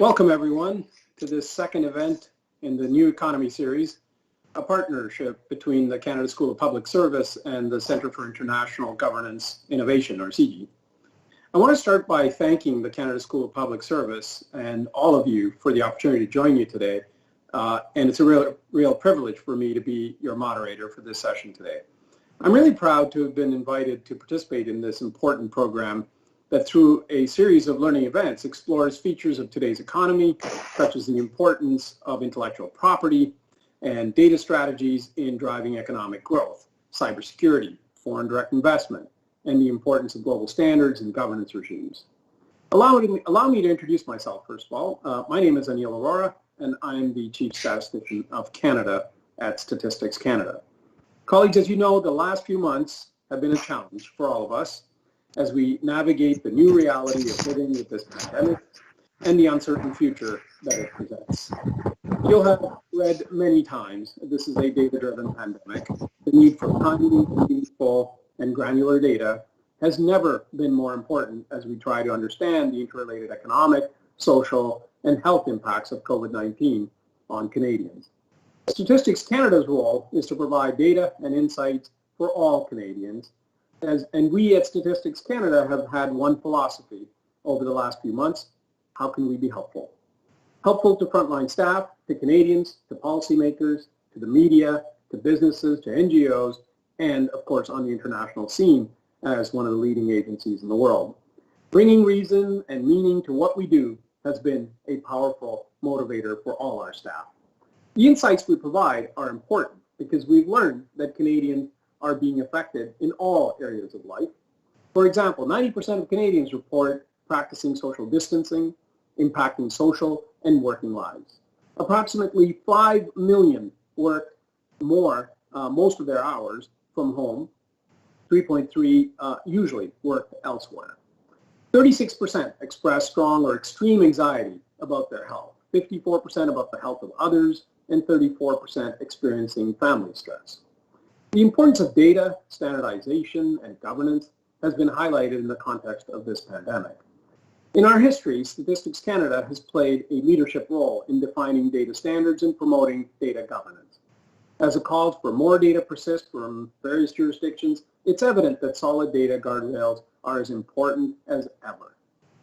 Welcome everyone to this second event in the New Economy series, a partnership between the Canada School of Public Service and the Centre for International Governance Innovation, or CIGI. I want to start by thanking the Canada School of Public Service and all of you for the opportunity to join you today. And it's a real privilege for me to be your moderator for this session today. I'm really proud to have been invited to participate in this important program that through a series of learning events explores features of today's economy, such as the importance of intellectual property and data strategies in driving economic growth, cybersecurity, foreign direct investment, and the importance of global standards and governance regimes. Allow me to introduce myself, first of all. My name is Anil Arora, and I'm the Chief Statistician of Canada at Statistics Canada. Colleagues, as you know, the last few months have been a challenge for all of us as we navigate the new reality of living with this pandemic and the uncertain future that it presents. You'll have read many times, this is a data-driven pandemic. The need for timely, meaningful, and granular data has never been more important as we try to understand the interrelated economic, social, and health impacts of COVID-19 on Canadians. Statistics Canada's role is to provide data and insights for all Canadians, and we at Statistics Canada have had one philosophy over the last few months: how can we be helpful? Helpful to frontline staff, to Canadians, to policymakers, to the media, to businesses, to NGOs, and of course on the international scene as one of the leading agencies in the world. Bringing reason and meaning to what we do has been a powerful motivator for all our staff. The insights we provide are important because we've learned that Canadians are being affected in all areas of life. For example, 90% of Canadians report practicing social distancing, impacting social and working lives. Approximately 5 million work more, most of their hours from home. 3.3 usually work elsewhere. 36% express strong or extreme anxiety about their health, 54% about the health of others, and 34% experiencing family stress. The importance of data, standardization, and governance has been highlighted in the context of this pandemic. In our history, Statistics Canada has played a leadership role in defining data standards and promoting data governance. As the calls for more data persist from various jurisdictions, it's evident that solid data guardrails are as important as ever.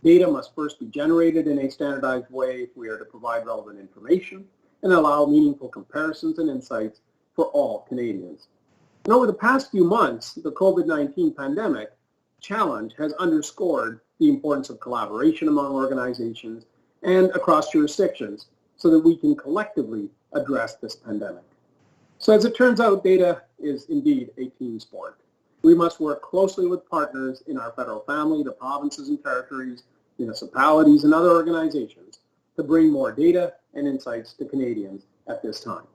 Data must first be generated in a standardized way if we are to provide relevant information and allow meaningful comparisons and insights for all Canadians. And over the past few months, the COVID-19 pandemic challenge has underscored the importance of collaboration among organizations and across jurisdictions so that we can collectively address this pandemic. So as it turns out, data is indeed a team sport. We must work closely with partners in our federal family, the provinces and territories, municipalities, and other organizations to bring more data and insights to Canadians at this time.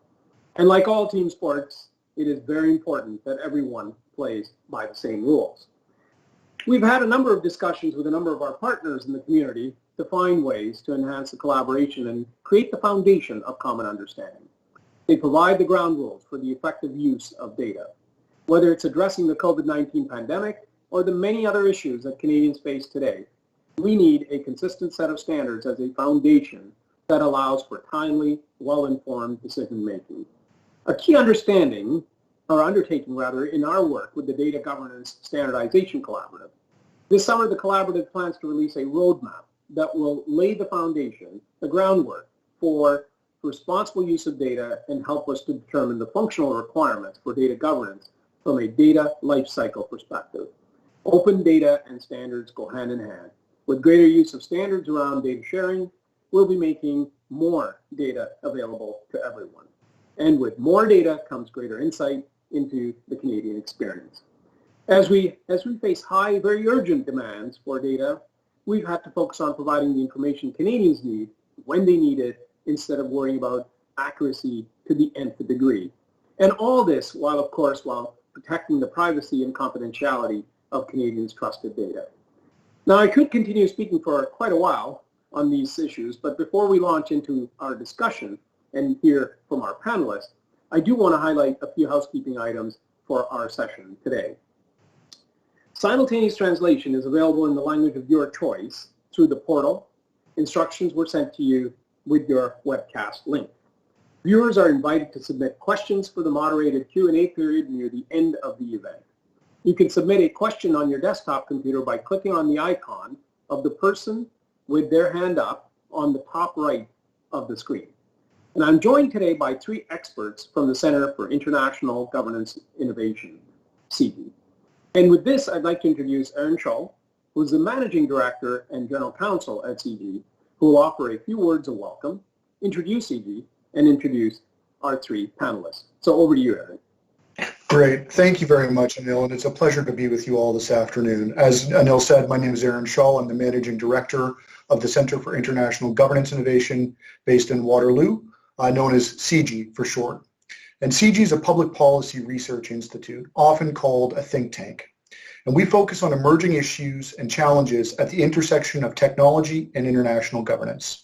And like all team sports, it is very important that everyone plays by the same rules. We've had a number of discussions with a number of our partners in the community to find ways to enhance the collaboration and create the foundation of common understanding. They provide the ground rules for the effective use of data. Whether it's addressing the COVID-19 pandemic or the many other issues that Canadians face today, we need a consistent set of standards as a foundation that allows for timely, well-informed decision-making. A key undertaking in our work with the Data Governance Standardization Collaborative. This summer, the collaborative plans to release a roadmap that will lay the foundation, the groundwork for responsible use of data and help us to determine the functional requirements for data governance from a data lifecycle perspective. Open data and standards go hand in hand. With greater use of standards around data sharing, we'll be making more data available to everyone. And with more data comes greater insight into the Canadian experience. As we face high, very urgent demands for data, we've had to focus on providing the information Canadians need when they need it instead of worrying about accuracy to the nth degree. And all this while protecting the privacy and confidentiality of Canadians' trusted data. Now, I could continue speaking for quite a while on these issues, but before we launch into our discussion and hear from our panelists, I do want to highlight a few housekeeping items for our session today. Simultaneous translation is available in the language of your choice through the portal Instructions were sent to you with your webcast link. Viewers are invited to submit questions for the moderated Q&A period near the end of the event. You can submit a question on your desktop computer by clicking on the icon of the person with their hand up on the top right of the screen. And I'm joined today by three experts from the Center for International Governance Innovation, CIGI. And with this, I'd like to introduce Aaron Shull, who is the Managing Director and General Counsel at CIGI, who will offer a few words of welcome, introduce CIGI, and introduce our three panelists. So over to you, Aaron. Great. Thank you very much, Anil, and it's a pleasure to be with you all this afternoon. As Anil said, my name is Aaron Shull. I'm the Managing Director of the Center for International Governance Innovation based in Waterloo, known as CIGI for short. And CIGI is a public policy research institute, often called a think tank. And we focus on emerging issues and challenges at the intersection of technology and international governance.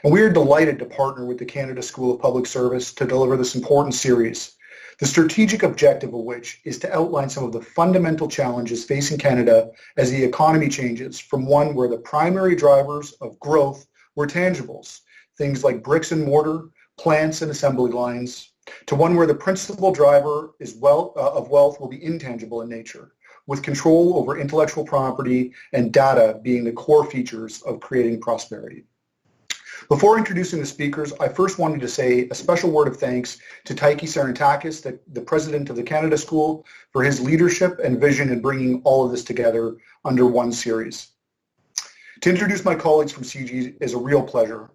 And we are delighted to partner with the Canada School of Public Service to deliver this important series, the strategic objective of which is to outline some of the fundamental challenges facing Canada as the economy changes from one where the primary drivers of growth were tangibles, things like bricks and mortar, plants and assembly lines, to one where the principal driver of wealth will be intangible in nature, with control over intellectual property and data being the core features of creating prosperity. Before introducing the speakers, I first wanted to say a special word of thanks to Taiki Sarantakis, the president of the Canada School, for his leadership and vision in bringing all of this together under one series. To introduce my colleagues from CIGI is a real pleasure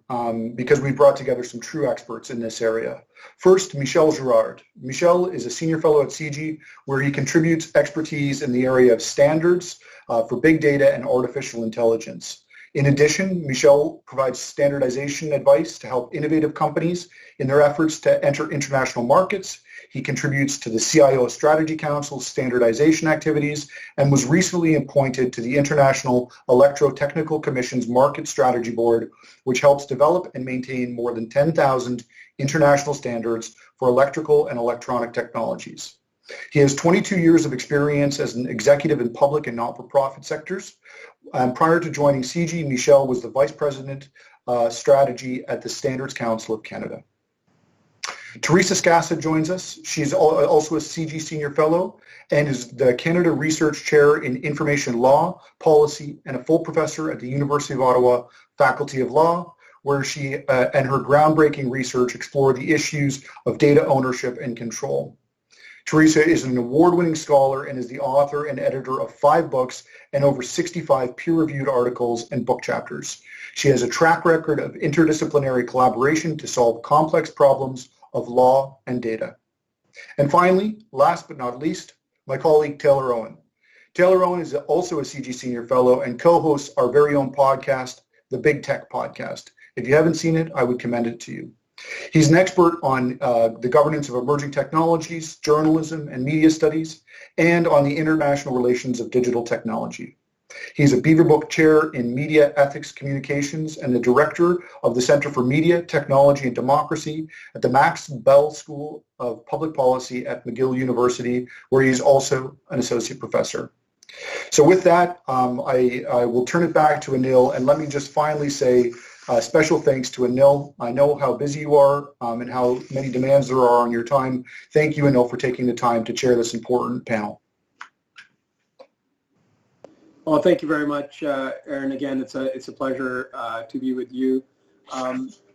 because we brought together some true experts in this area. First, Michel Gerard. Michel is a senior fellow at CIGI where he contributes expertise in the area of standards for big data and artificial intelligence. In addition, Michel provides standardization advice to help innovative companies in their efforts to enter international markets. He contributes to the CIO Strategy Council's standardization activities and was recently appointed to the International Electrotechnical Commission's Market Strategy Board, which helps develop and maintain more than 10,000 international standards for electrical and electronic technologies. He has 22 years of experience as an executive in public and not-for-profit sectors. Prior to joining CIGI, Michel was the Vice President Strategy at the Standards Council of Canada. Teresa Scassa joins us. She's also a CIGI Senior Fellow and is the Canada Research Chair in Information Law, Policy, and a full professor at the University of Ottawa Faculty of Law, where she and her groundbreaking research explore the issues of data ownership and control. Teresa is an award-winning scholar and is the author and editor of 5 books and over 65 peer-reviewed articles and book chapters. She has a track record of interdisciplinary collaboration to solve complex problems of law and data. And finally, last but not least, my colleague Taylor Owen. Taylor Owen is also a CIGI Senior Fellow and co-hosts our very own podcast, the Big Tech Podcast. If you haven't seen it, I would commend it to you. He's an expert on the governance of emerging technologies, journalism, and media studies, and on the international relations of digital technology. He's a Beaverbrook Chair in Media Ethics Communications and the Director of the Center for Media, Technology, and Democracy at the Max Bell School of Public Policy at McGill University, where he's also an Associate Professor. So with that, I will turn it back to Anil, and let me just finally say special thanks to Anil. I know how busy you are and how many demands there are on your time. Thank you, Anil, for taking the time to chair this important panel. Well, thank you very much, Aaron. Again, it's a pleasure to be with you.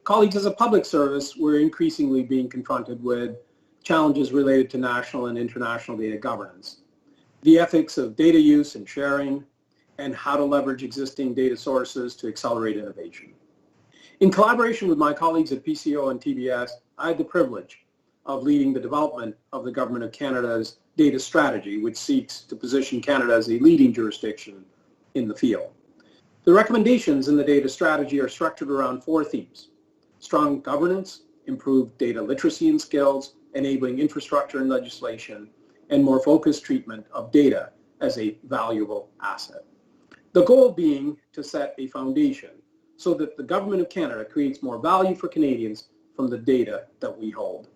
Colleagues, as a public service, we're increasingly being confronted with challenges related to national and international data governance, the ethics of data use and sharing, and how to leverage existing data sources to accelerate innovation. In collaboration with my colleagues at PCO and TBS, I had the privilege of leading the development of the Government of Canada's data strategy, which seeks to position Canada as a leading jurisdiction in the field. The recommendations in the data strategy are structured around 4 themes: strong governance, improved data literacy and skills, enabling infrastructure and legislation, and more focused treatment of data as a valuable asset. The goal being to set a foundation so that the Government of Canada creates more value for Canadians from the data that we hold.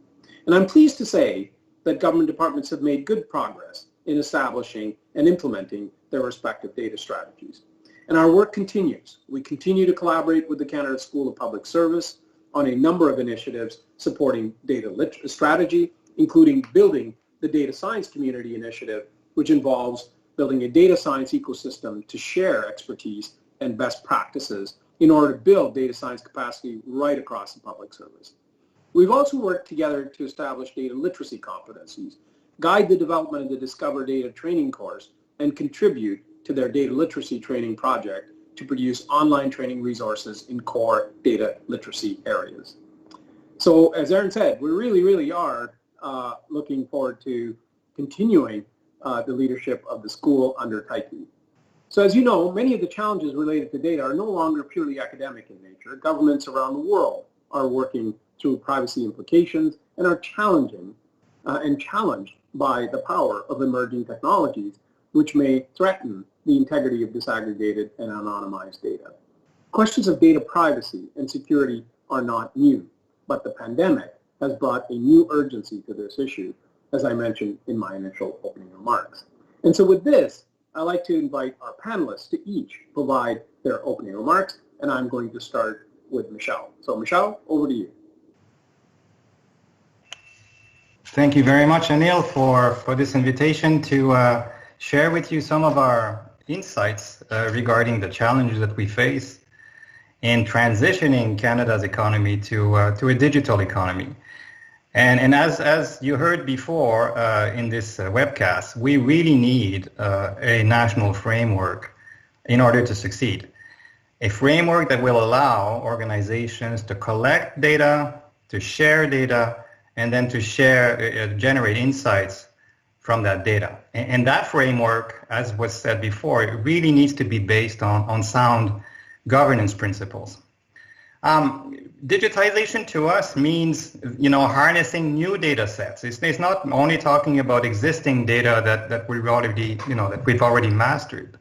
And I'm pleased to say that government departments have made good progress in establishing and implementing their respective data strategies. And our work continues. We continue to collaborate with the Canada School of Public Service on a number of initiatives supporting data strategy, including building the Data Science Community Initiative, which involves building a data science ecosystem to share expertise and best practices in order to build data science capacity right across the public service. We've also worked together to establish data literacy competencies, guide the development of the Discover Data training course, and contribute to their data literacy training project to produce online training resources in core data literacy areas. So as Aaron said, we really are looking forward to continuing the leadership of the school under Tyche. So as you know, many of the challenges related to data are no longer purely academic in nature. Governments around the world are working through privacy implications and are challenged by the power of emerging technologies which may threaten the integrity of disaggregated and anonymized data. Questions of data privacy and security are not new, but the pandemic has brought a new urgency to this issue, as I mentioned in my initial opening remarks. And so with this, I'd like to invite our panelists to each provide their opening remarks, and I'm going to start with Michelle. So Michelle, over to you. Thank you very much, Anil, for this invitation to share with you some of our insights regarding the challenges that we face in transitioning Canada's economy to a digital economy. And as you heard before in this webcast, we really need a national framework in order to succeed. A framework that will allow organizations to collect data, to share data, and then to generate insights from that data. And that framework, as was said before, it really needs to be based on sound governance principles. Digitization to us means, harnessing new data sets. It's not only talking about existing data that we've already mastered,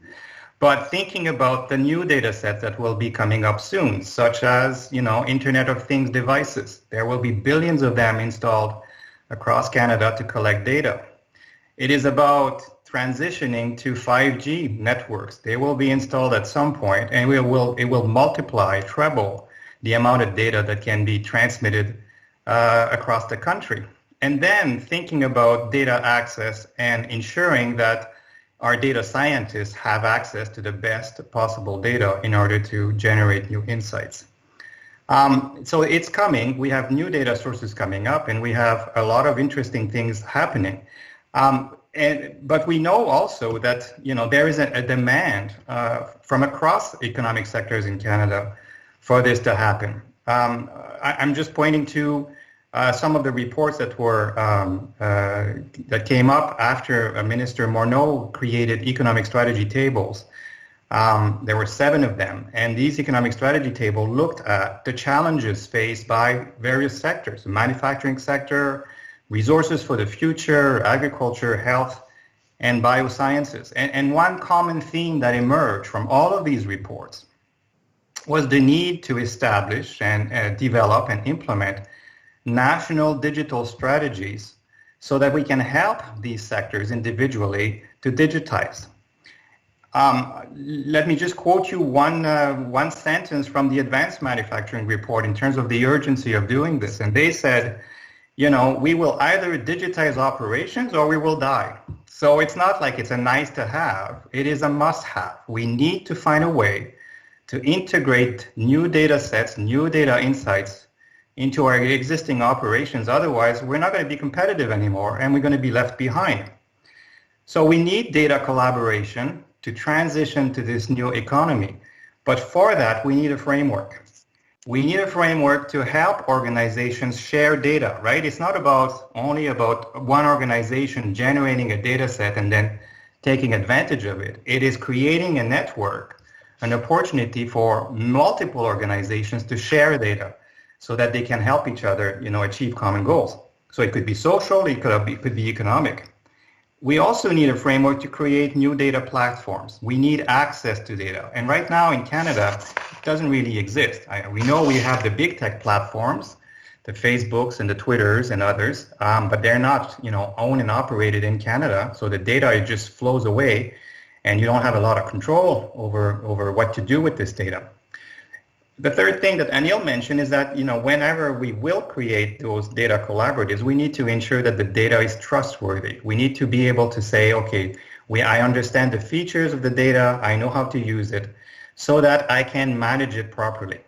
but thinking about the new data sets that will be coming up soon, such as, Internet of Things devices. There will be billions of them installed across Canada to collect data. It is about transitioning to 5G networks. They will be installed at some point, and it will multiply, treble the amount of data that can be transmitted across the country. And then thinking about data access and ensuring that our data scientists have access to the best possible data in order to generate new insights. So it's coming. We have new data sources coming up, and we have a lot of interesting things happening. But we know also that there is a demand from across economic sectors in Canada for this to happen. I'm just pointing to some of the reports that came up after Minister Morneau created economic strategy tables. There were 7 of them, and these economic strategy tables looked at the challenges faced by various sectors: the manufacturing sector, resources for the future, agriculture, health, and biosciences. And one common theme that emerged from all of these reports was the need to establish and develop and implement national digital strategies so that we can help these sectors individually to digitize. Let me just quote you one sentence from the Advanced Manufacturing Report in terms of the urgency of doing this. And they said, we will either digitize operations or we will die. So it's not like it's a nice to have, it is a must have. We need to find a way to integrate new data sets, new data insights into our existing operations. Otherwise, we're not going to be competitive anymore and we're going to be left behind. So we need data collaboration to transition to this new economy. But for that, we need a framework. We need a framework to help organizations share data, right? It's not only about one organization generating a data set and then taking advantage of it. It is creating a network, an opportunity for multiple organizations to share data so that they can help each other, achieve common goals. So it could be social, it could be economic. We also need a framework to create new data platforms. We need access to data. And right now in Canada, it doesn't really exist. We know we have the big tech platforms, the Facebooks and the Twitters and others, but they're not, owned and operated in Canada. So the data just flows away. and you don't have a lot of control over what to do with this data. The third thing that Anil mentioned is that, whenever we will create those data collaboratives, we need to ensure that the data is trustworthy. We need to be able to say, okay, I understand the features of the data, I know how to use it, so that I can manage it properly.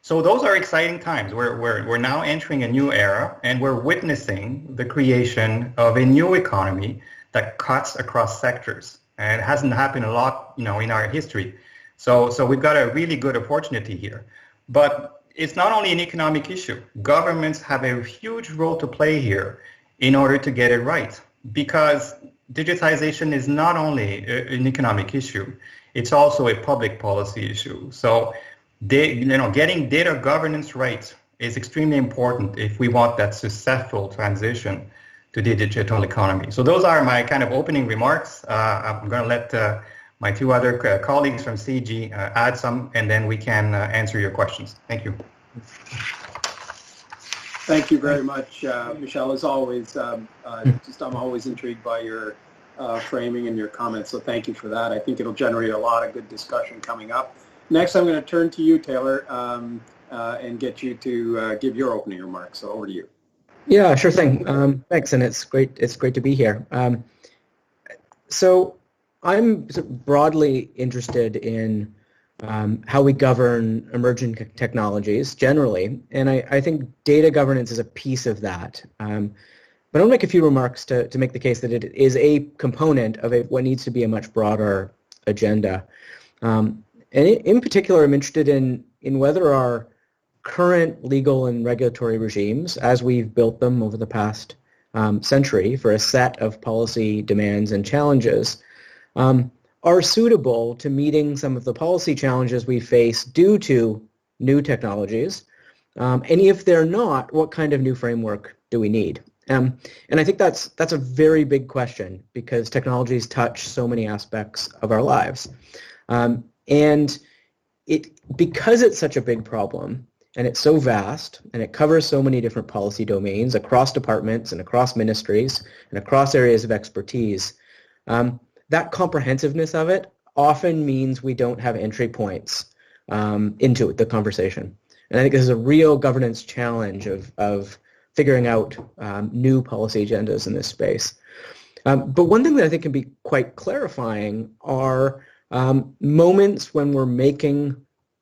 So those are exciting times. We're now entering a new era, and we're witnessing the creation of a new economy that cuts across sectors. And it hasn't happened a lot, in our history. So we've got a really good opportunity here. But it's not only an economic issue. Governments have a huge role to play here in order to get it right, because digitization is not only an economic issue, it's also a public policy issue. So getting data governance right is extremely important if we want that successful transition to the digital economy. So those are my kind of opening remarks. I'm going to let my two other colleagues from CG add some, and then we can answer your questions. Thank you. Thank you very much, Michel. As always, I'm always intrigued by your framing and your comments, so thank you for that. I think it'll generate a lot of good discussion coming up. Next, I'm going to turn to you, Taylor, and get you to give your opening remarks. So over to you. Yeah, sure thing. Thanks, and it's great to be here. So I'm broadly interested in how we govern emerging technologies generally, and I think data governance is a piece of that. But I'll make a few remarks to make the case that it is a component of what needs to be a much broader agenda. And in particular, I'm interested in whether our current legal and regulatory regimes, as we've built them over the past century for a set of policy demands and challenges, are suitable to meeting some of the policy challenges we face due to new technologies. And if they're not, what kind of new framework do we need? And I think that's a very big question, because technologies touch so many aspects of our lives. And because it's such a big problem, and it's so vast, and it covers so many different policy domains across departments and across ministries and across areas of expertise, that comprehensiveness of it often means we don't have entry points into the conversation. And I think this is a real governance challenge of figuring out new policy agendas in this space. But one thing that I think can be quite clarifying are moments when we're making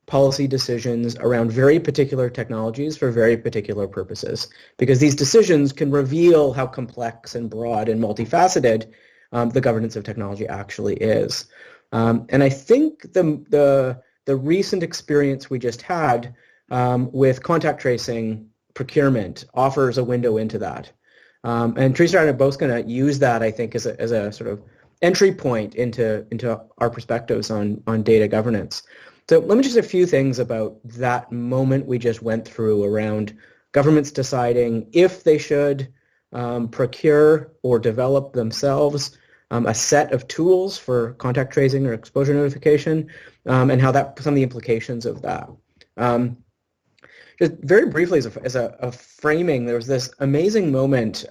policy decisions around very particular technologies for very particular purposes, because these decisions can reveal how complex and broad and multifaceted the governance of technology actually is. And I think the recent experience we just had with contact tracing procurement offers a window into that. And Teresa and I are both going to use that, I think, as a sort of entry point into our perspectives on data governance. So let me just say a few things about that moment we just went through around governments deciding if they should procure or develop themselves a set of tools for contact tracing or exposure notification, and how some of the implications of that. Just very briefly as a framing, there was this amazing moment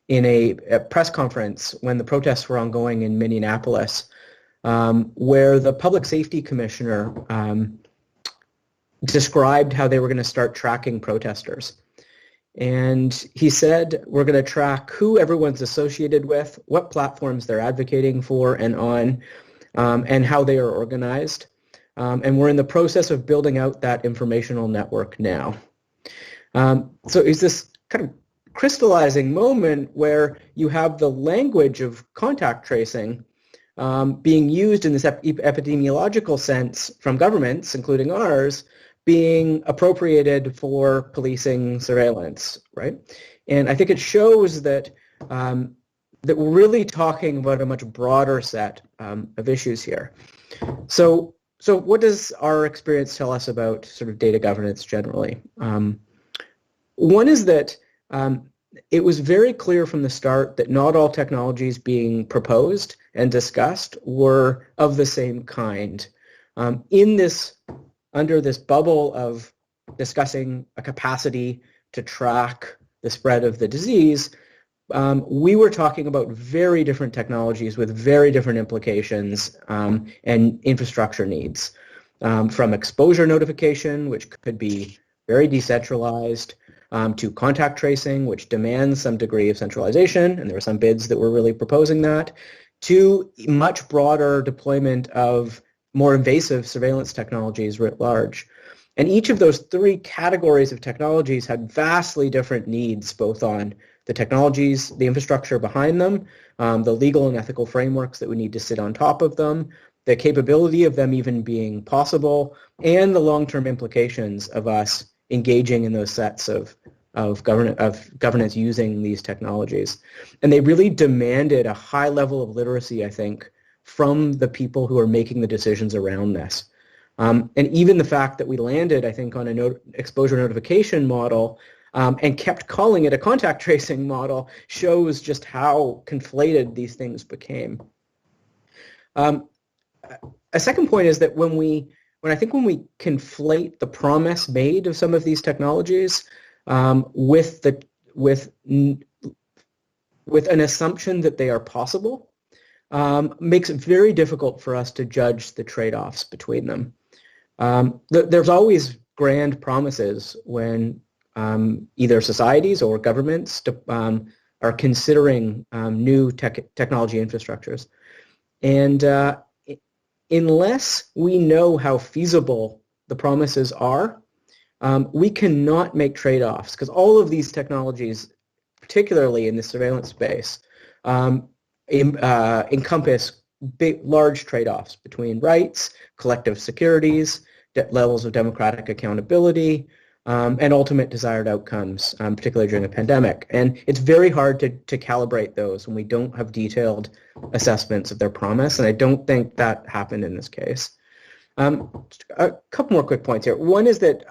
in a press conference when the protests were ongoing in Minneapolis, where the public safety commissioner described how they were going to start tracking protesters. And he said, we're going to track who everyone's associated with, what platforms they're advocating for and on, and how they are organized. And we're in the process of building out that informational network now. So it's this kind of crystallizing moment where you have the language of contact tracing being used in this epidemiological sense from governments, including ours, being appropriated for policing surveillance, right? And I think it shows that that we're really talking about a much broader set of issues here. So what does our experience tell us about sort of data governance generally? One is that it was very clear from the start that not all technologies being proposed and discussed were of the same kind. Under this bubble of discussing a capacity to track the spread of the disease, we were talking about very different technologies with very different implications and infrastructure needs, from exposure notification, which could be very decentralized, to contact tracing, which demands some degree of centralization, and there were some bids that were really proposing that, to much broader deployment of more invasive surveillance technologies writ large. And each of those three categories of technologies had vastly different needs, both on the technologies, the infrastructure behind them, the legal and ethical frameworks that would need to sit on top of them, the capability of them even being possible, and the long-term implications of us engaging in those sets of governance using these technologies. And they really demanded a high level of literacy, I think, from the people who are making the decisions around this. And even the fact that we landed, I think, on an exposure notification model and kept calling it a contact tracing model shows just how conflated these things became. A second point is that when we conflate the promise made of some of these technologies with an assumption that they are possible, makes it very difficult for us to judge the trade-offs between them. There's always grand promises when either societies or governments are considering new technology infrastructures. And unless we know how feasible the promises are, we cannot make trade-offs, because all of these technologies, particularly in the surveillance space, encompass large trade-offs between rights, collective securities, levels of democratic accountability, and ultimate desired outcomes, particularly during a pandemic. And it's very hard to calibrate those when we don't have detailed assessments of their promise, and I don't think that happened in this case. A couple more quick points here. One is that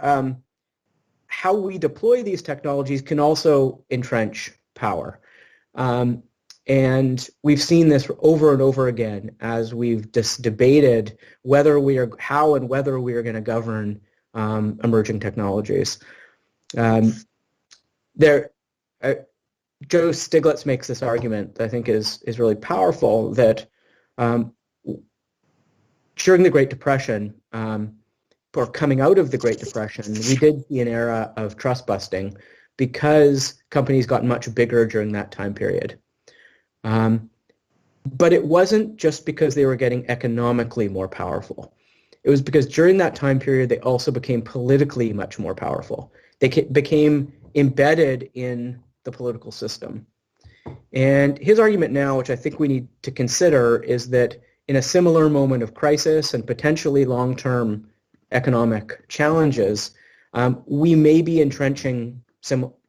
how we deploy these technologies can also entrench power. And we've seen this over and over again as we've debated how and whether we are going to govern emerging technologies. Joe Stiglitz makes this argument that I think is really powerful, that during the Great Depression, or coming out of the Great Depression, we did see an era of trust busting because companies got much bigger during that time period. But it wasn't just because they were getting economically more powerful. It was because during that time period, they also became politically much more powerful. They became embedded in the political system. And his argument now, which I think we need to consider, is that in a similar moment of crisis and potentially long-term economic challenges, we may be entrenching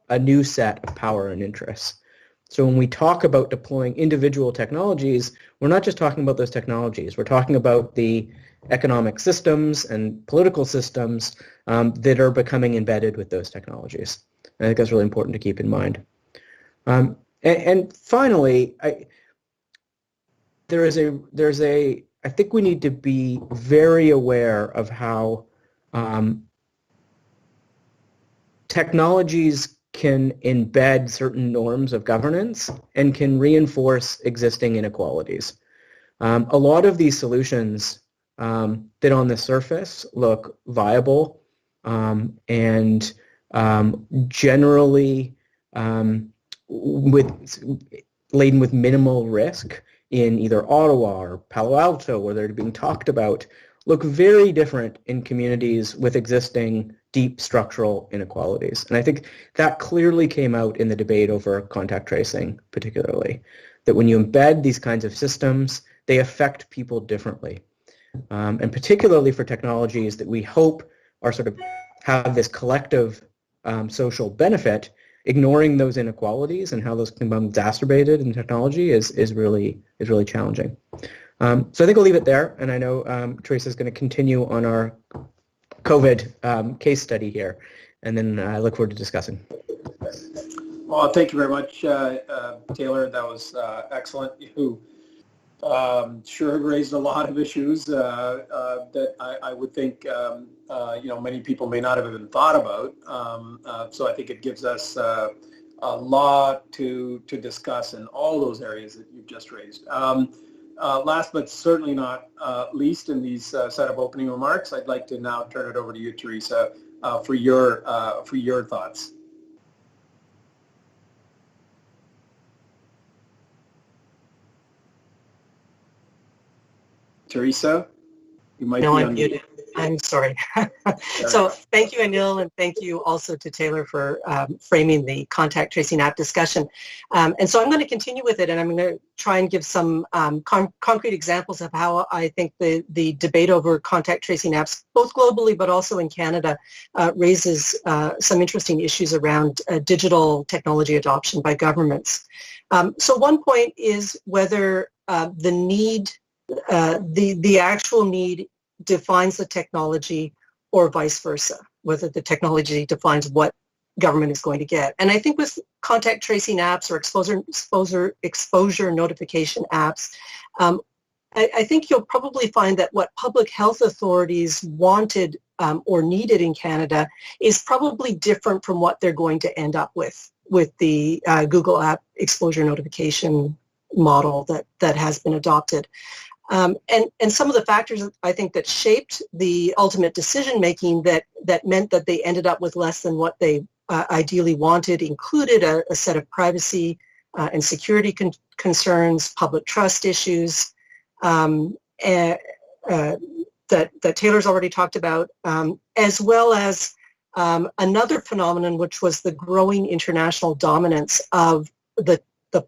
a new set of power and interests. So when we talk about deploying individual technologies, we're not just talking about those technologies. We're talking about the economic systems and political systems that are becoming embedded with those technologies. I think that's really important to keep in mind. And finally, I think we need to be very aware of how technologies can embed certain norms of governance and can reinforce existing inequalities. A lot of these solutions that on the surface look viable and generally laden with minimal risk in either Ottawa or Palo Alto, where they're being talked about, look very different in communities with existing deep structural inequalities. And I think that clearly came out in the debate over contact tracing, particularly, that when you embed these kinds of systems, they affect people differently. And particularly for technologies that we hope are sort of have this collective social benefit, ignoring those inequalities and how those can become exacerbated in technology is really challenging. So I think I'll leave it there, and I know Teresa is going to continue on our COVID case study here, and then I look forward to discussing. Well, thank you very much, Taylor. That was excellent. You sure have raised a lot of issues that I would think many people may not have even thought about. So I think it gives us a lot to discuss in all those areas that you've just raised. Last but certainly not least in these set of opening remarks, I'd like to now turn it over to you, Teresa, for your thoughts. Teresa, you might be unmuted. I'm sorry. So thank you, Anil, and thank you also to Taylor for framing the contact tracing app discussion. And so I'm going to continue with it, and I'm going to try and give some concrete examples of how I think the debate over contact tracing apps, both globally but also in Canada, raises some interesting issues around digital technology adoption by governments. So one point is whether the actual need defines the technology or vice versa, whether the technology defines what government is going to get. And I think with contact tracing apps or exposure notification apps, I think you'll probably find that what public health authorities wanted or needed in Canada is probably different from what they're going to end up with the Google app exposure notification model that has been adopted. And some of the factors I think that shaped the ultimate decision making that meant that they ended up with less than what they ideally wanted included a set of privacy and security concerns, public trust issues that Taylor's already talked about, as well as another phenomenon, which was the growing international dominance of the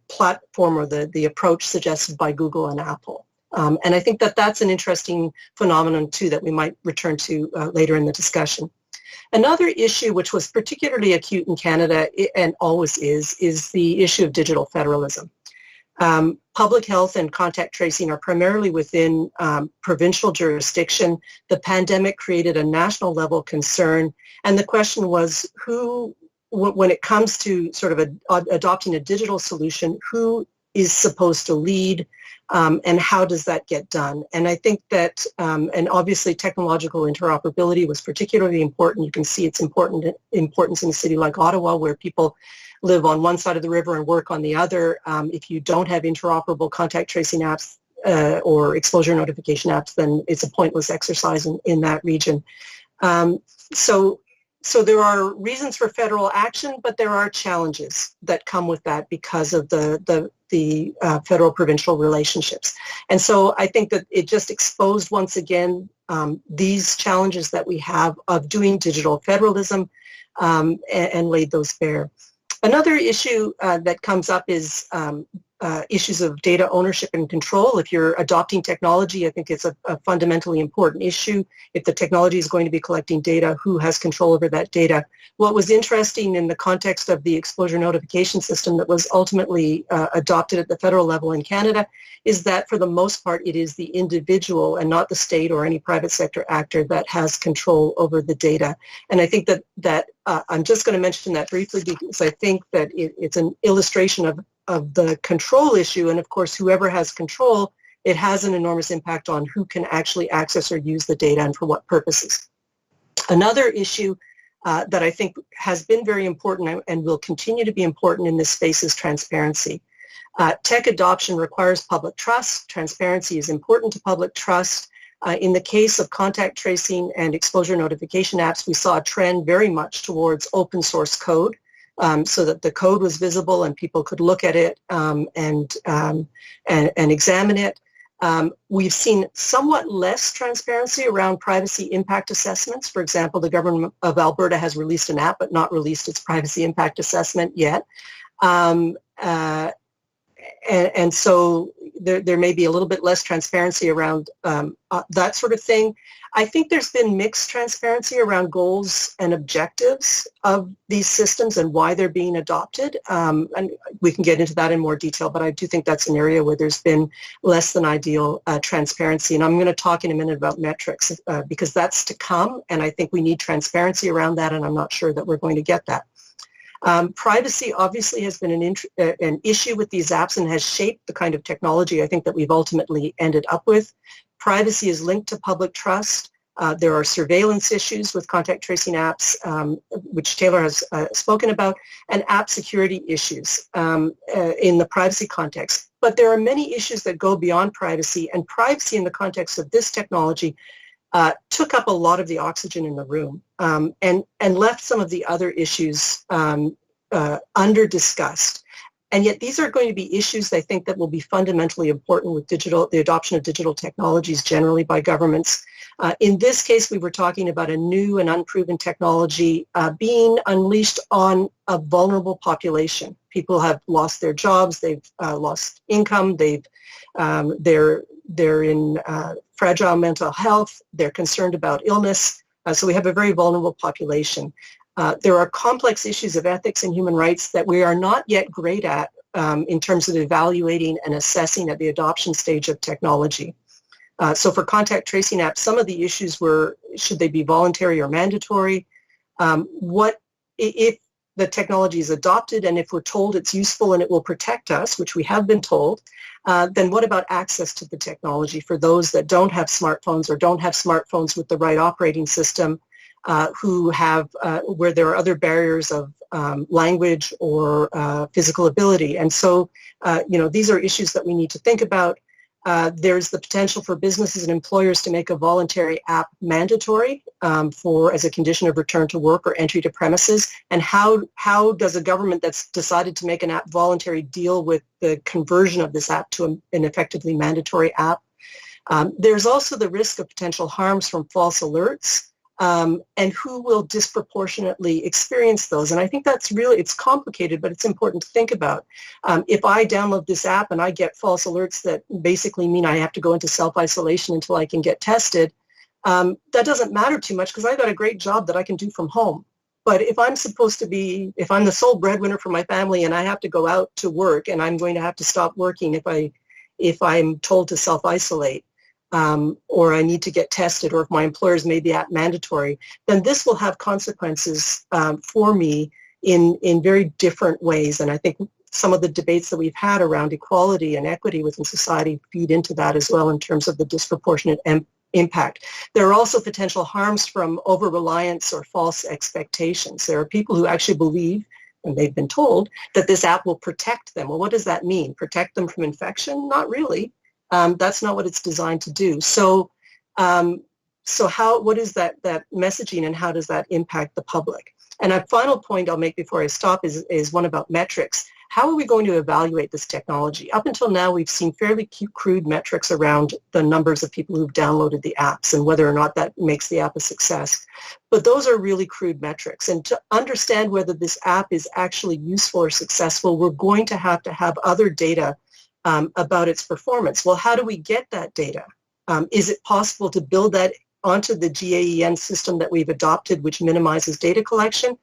platform or the approach suggested by Google and Apple. And I think that that's an interesting phenomenon, too, that we might return to later in the discussion. Another issue which was particularly acute in Canada and always is the issue of digital federalism. Public health and contact tracing are primarily within provincial jurisdiction. The pandemic created a national level concern, and the question was when it comes to sort of adopting a digital solution, who is supposed to lead? And how does that get done? And I think that, and obviously technological interoperability was particularly important. You can see its importance in a city like Ottawa, where people live on one side of the river and work on the other. If you don't have interoperable contact tracing apps or exposure notification apps, then it's a pointless exercise in that region. So there are reasons for federal action, but there are challenges that come with that because of the federal-provincial relationships. And so I think that it just exposed once again these challenges that we have of doing digital federalism and laid those bare. Another issue that comes up is issues of data ownership and control. If you're adopting technology, I think it's a fundamentally important issue. If the technology is going to be collecting data, who has control over that data? What was interesting in the context of the exposure notification system that was ultimately adopted at the federal level in Canada is that for the most part it is the individual and not the state or any private sector actor that has control over the data. And I think that I'm just going to mention that briefly because I think that it's an illustration of the control issue, and of course whoever has control, it has an enormous impact on who can actually access or use the data and for what purposes. Another issue that I think has been very important and will continue to be important in this space is transparency. Tech adoption requires public trust. Transparency is important to public trust. In the case of contact tracing and exposure notification apps, we saw a trend very much towards open source code. So that the code was visible and people could look at it and examine it. We've seen somewhat less transparency around privacy impact assessments. For example, the government of Alberta has released an app but not released its privacy impact assessment yet. And so there may be a little bit less transparency around that sort of thing. I think there's been mixed transparency around goals and objectives of these systems and why they're being adopted. And we can get into that in more detail, but I do think that's an area where there's been less than ideal transparency. And I'm going to talk in a minute about metrics because that's to come, and I think we need transparency around that, and I'm not sure that we're going to get that. Privacy obviously has been an issue with these apps and has shaped the kind of technology I think that we've ultimately ended up with. Privacy is linked to public trust. There are surveillance issues with contact tracing apps, which Taylor has spoken about, and app security issues in the privacy context. But there are many issues that go beyond privacy, and privacy in the context of this technology took up a lot of the oxygen in the room and left some of the other issues under-discussed. And yet these are going to be issues, I think, that will be fundamentally important with the adoption of digital technologies generally by governments. In this case, we were talking about a new and unproven technology being unleashed on a vulnerable population. People have lost their jobs, they've lost income, they're in fragile mental health, they're concerned about illness. So we have a very vulnerable population. There are complex issues of ethics and human rights that we are not yet great at in terms of evaluating and assessing at the adoption stage of technology. So for contact tracing apps, some of the issues were, should they be voluntary or mandatory? What if the technology is adopted and if we're told it's useful and it will protect us, which we have been told, then what about access to the technology for those that don't have smartphones or don't have smartphones with the right operating system? Who have, where there are other barriers of language or physical ability. And so, these are issues that we need to think about. There's the potential for businesses and employers to make a voluntary app mandatory as a condition of return to work or entry to premises. And how does a government that's decided to make an app voluntary deal with the conversion of this app to an effectively mandatory app? There's also the risk of potential harms from false alerts. And who will disproportionately experience those. And I think that's really, it's complicated, but it's important to think about. If I download this app and I get false alerts that basically mean I have to go into self-isolation until I can get tested, that doesn't matter too much because I've got a great job that I can do from home. But if I'm if I'm the sole breadwinner for my family and I have to go out to work and I'm going to have to stop working if I'm told to self-isolate, or I need to get tested, or if my employer's made the app mandatory, then this will have consequences for me in very different ways. And I think some of the debates that we've had around equality and equity within society feed into that as well in terms of the disproportionate impact. There are also potential harms from over-reliance or false expectations. There are people who actually believe, and they've been told, that this app will protect them. Well, what does that mean? Protect them from infection? Not really. That's not what it's designed to do. So, what is that messaging and how does that impact the public? And a final point I'll make before I stop is one about metrics. How are we going to evaluate this technology? Up until now, we've seen fairly crude metrics around the numbers of people who've downloaded the apps and whether or not that makes the app a success. But those are really crude metrics. And to understand whether this app is actually useful or successful, we're going to have other data about its performance. Well, how do we get that data? Is it possible to build that onto the GAEN system that we've adopted, which minimizes data collection?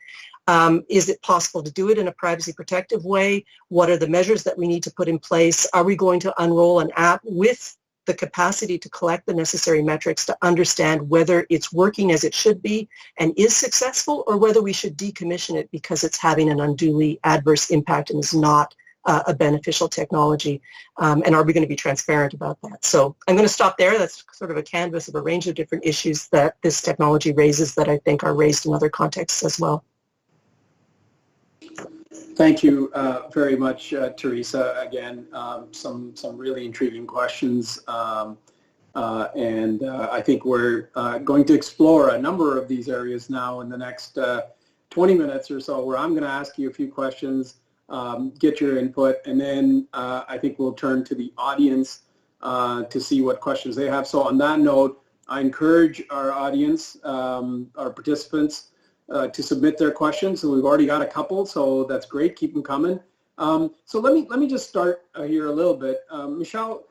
Is it possible to do it in a privacy protective way? What are the measures that we need to put in place? Are we going to unroll an app with the capacity to collect the necessary metrics to understand whether it's working as it should be and is successful, or whether we should decommission it because it's having an unduly adverse impact and is not a beneficial technology, and are we going to be transparent about that? So I'm going to stop there. That's sort of a canvas of a range of different issues that this technology raises that I think are raised in other contexts as well. Thank you very much, Teresa. Again, some really intriguing questions, and I think we're going to explore a number of these areas now in the next 20 minutes or so, where I'm going to ask you a few questions, get your input, and then I think we'll turn to the audience to see what questions they have. So on that note, I encourage our audience, our participants, to submit their questions. So we've already got a couple, so that's great. Keep them coming. So let me just start here a little bit. Michelle,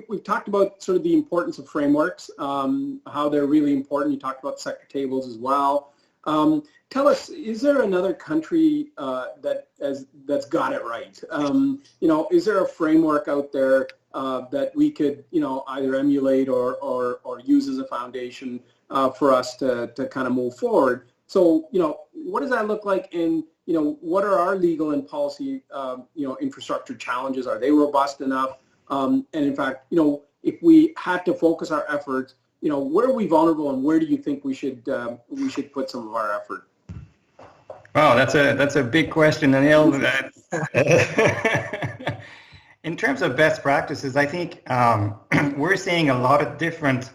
we've talked about sort of the importance of frameworks, how they're really important. You talked about sector tables as well. Tell us, is there another country that's got it right? Is there a framework out there that we could, either emulate or use as a foundation for us to kind of move forward? So, what does that look like? And, what are our legal and policy, infrastructure challenges? Are they robust enough? And in fact, if we had to focus our efforts where are we vulnerable, and where do you think we should put some of our effort? Well, that's a big question, Anil. In terms of best practices, I think we're seeing a lot of different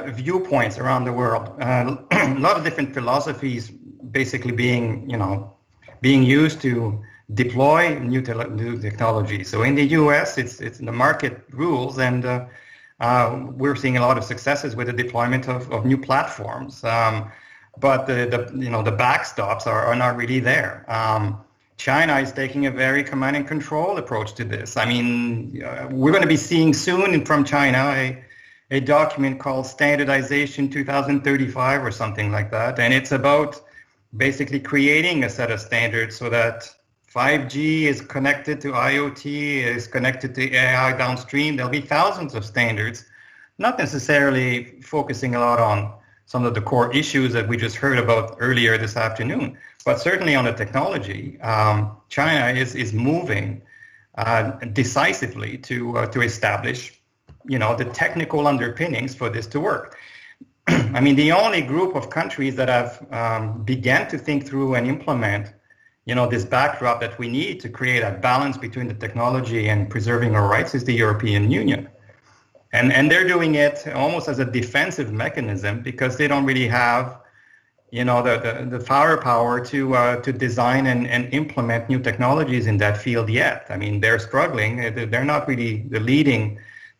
viewpoints around the world. A lot of different philosophies basically being used to deploy new technology. So in the U.S., it's the market rules, and we're seeing a lot of successes with the deployment of new platforms. But the backstops are not really there. China is taking a very command and control approach to this. I mean, we're going to be seeing soon from China a document called Standardization 2035 or something like that. And it's about basically creating a set of standards so that 5G is connected to IoT, is connected to AI downstream. There'll be thousands of standards, not necessarily focusing a lot on some of the core issues that we just heard about earlier this afternoon, but certainly on the technology. China is moving decisively to establish, the technical underpinnings for this to work. I mean, the only group of countries that have began to think through and implement, this backdrop that we need to create a balance between the technology and preserving our rights is the European Union. And they're doing it almost as a defensive mechanism because they don't really have, the firepower to design and implement new technologies in that field yet. I mean, they're struggling. They're not really